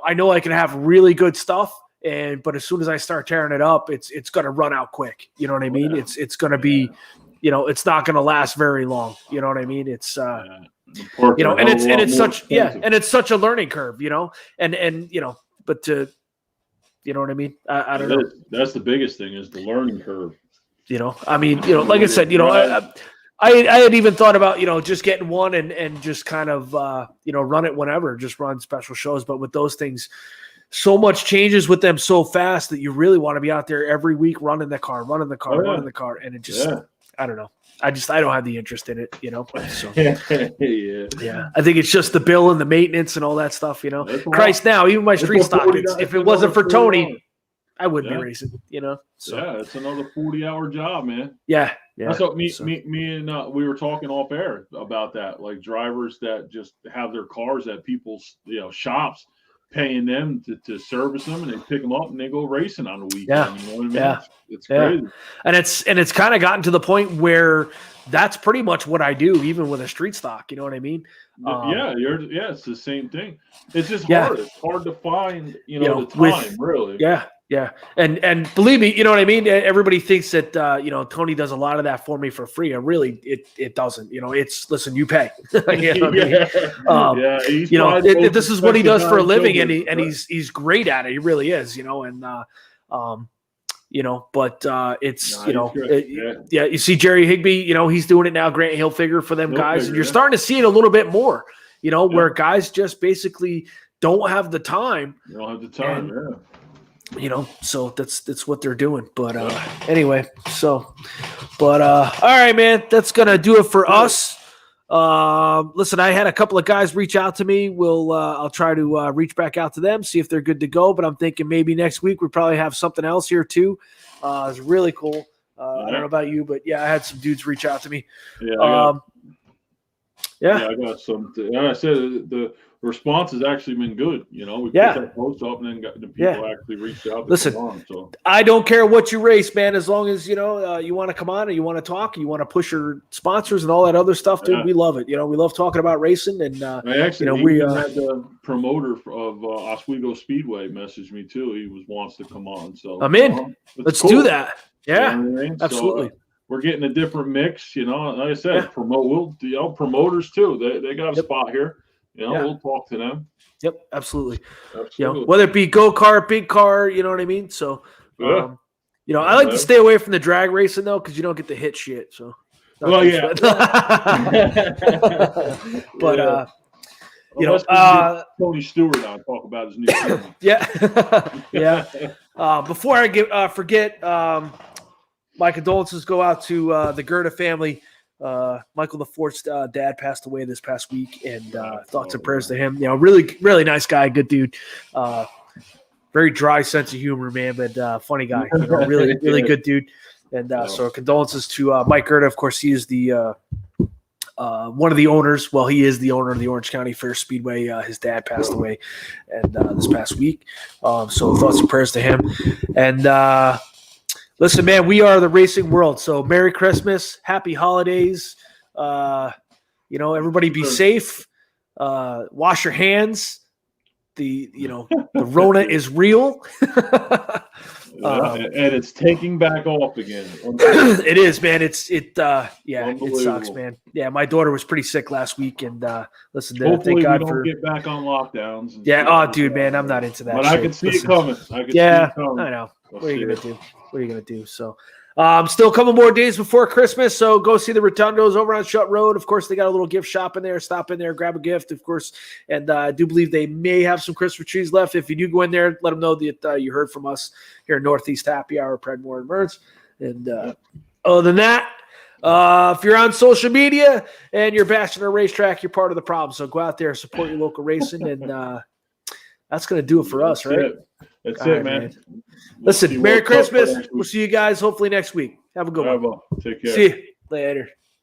B: I know I can have really good stuff, but as soon as I start tearing it up, it's going to run out quick. You know what I mean? Yeah. It's going to be, it's not going to last very long. You know what I mean? It's, and it's such a learning curve, but to, you know what I mean? I don't know.
A: That's the biggest thing is the learning curve.
B: I mean, like I said, I had even thought about, just getting one and just kind of, run it whenever, just run special shows. But with those things, so much changes with them so fast that you really want to be out there every week running the car. And it just, I don't know. I don't have the interest in it, So, yeah. I think it's just the bill and the maintenance and all that stuff, Christ, now, even my street stock, if it wasn't for Tony, I wouldn't be racing, So.
A: Yeah, it's another 40-hour job, man.
B: Yeah.
A: That's what me and we were talking off air about that. Like drivers that just have their cars at people's shops, paying them to service them, and they pick them up and they go racing on the weekend.
B: Yeah.
A: You know what I mean?
B: Yeah.
A: It's crazy.
B: And it's kind of gotten to the point where that's pretty much what I do, even with a street stock. You know what I mean?
A: It's the same thing. It's just hard. It's hard to find the time, really.
B: Yeah. Yeah. And believe me, you know what I mean? Everybody thinks that, Tony does a lot of that for me for free. And really it doesn't, listen, you pay. This is what he does for a living and he's great at it. He really is, you see Jerry Higbee, he's doing it now, Grant Hilfiger for them guys. And you're starting to see it a little bit more, where guys just basically don't have the time.
A: You don't have the time,
B: so that's what they're doing. But anyway, all right, man, that's gonna do it for us. Listen, I had a couple of guys reach out to me. I'll try to reach back out to them, see if they're good to go. But I'm thinking maybe next week we probably have something else here too. It's really cool. I don't know about you, but yeah, I had some dudes reach out to me. Yeah.
A: I got some. And I said the response has actually been good. We put that post up, and then the people actually reached out to
B: Listen,
A: come on. So
B: I don't care what you race, man. As long as you want to come on and you want to talk, you want to push your sponsors and all that other stuff, dude. We love it. We love talking about racing, and
A: I actually we had the promoter of Oswego Speedway message me too. He wants to come on. So
B: I'm in. Let's do that. Yeah, absolutely.
A: So, we're getting a different mix. Like I said, promoters too. They got a spot here. We'll talk to them.
B: Yep, absolutely. Whether it be go-kart, big car, you know what I mean? So, I like to stay away from the drag racing, though, because you don't get to hit shit. So,
A: but, Tony Stewart on talk about his new film.
B: Yeah. Before I forget, my condolences go out to the Gerda family. Michael LaForte's dad passed away this past week, and thoughts and prayers to him. Really, really nice guy, good dude. Very dry sense of humor, man, but funny guy. Really, really good dude. And so condolences to Mike Gerda. Of course, he is the one of the owners. Well, he is the owner of the Orange County Fair Speedway. His dad passed away, and this past week. So thoughts and prayers to him. And listen, man, we are the racing world. So Merry Christmas, Happy Holidays. Everybody be safe. Wash your hands. The Rona is real. And
A: it's taking back off again.
B: It is, man. It sucks, man. Yeah, my daughter was pretty sick last week, and listen,
A: hopefully
B: thank God
A: we don't get back on lockdowns.
B: Dude, man, I'm not into that.
A: But
B: shit.
A: I can see it coming. I
B: know. What are you gonna do? So, still a couple more days before Christmas, so go see the Rotundos over on Shut Road. Of course, they got a little gift shop in there. Stop in there, grab a gift, of course. And I do believe they may have some Christmas trees left. If you do go in there, let them know that you heard from us here in Northeast Happy Hour, Predmore and Mertz. And other than that, if you're on social media and you're bashing a racetrack, you're part of the problem. So go out there, support your local racing, and that's going to do it for us, right?
A: That's it, man.
B: Listen, Merry Christmas. We'll see you guys hopefully next week. Have a good one.
A: Take care.
B: See you later.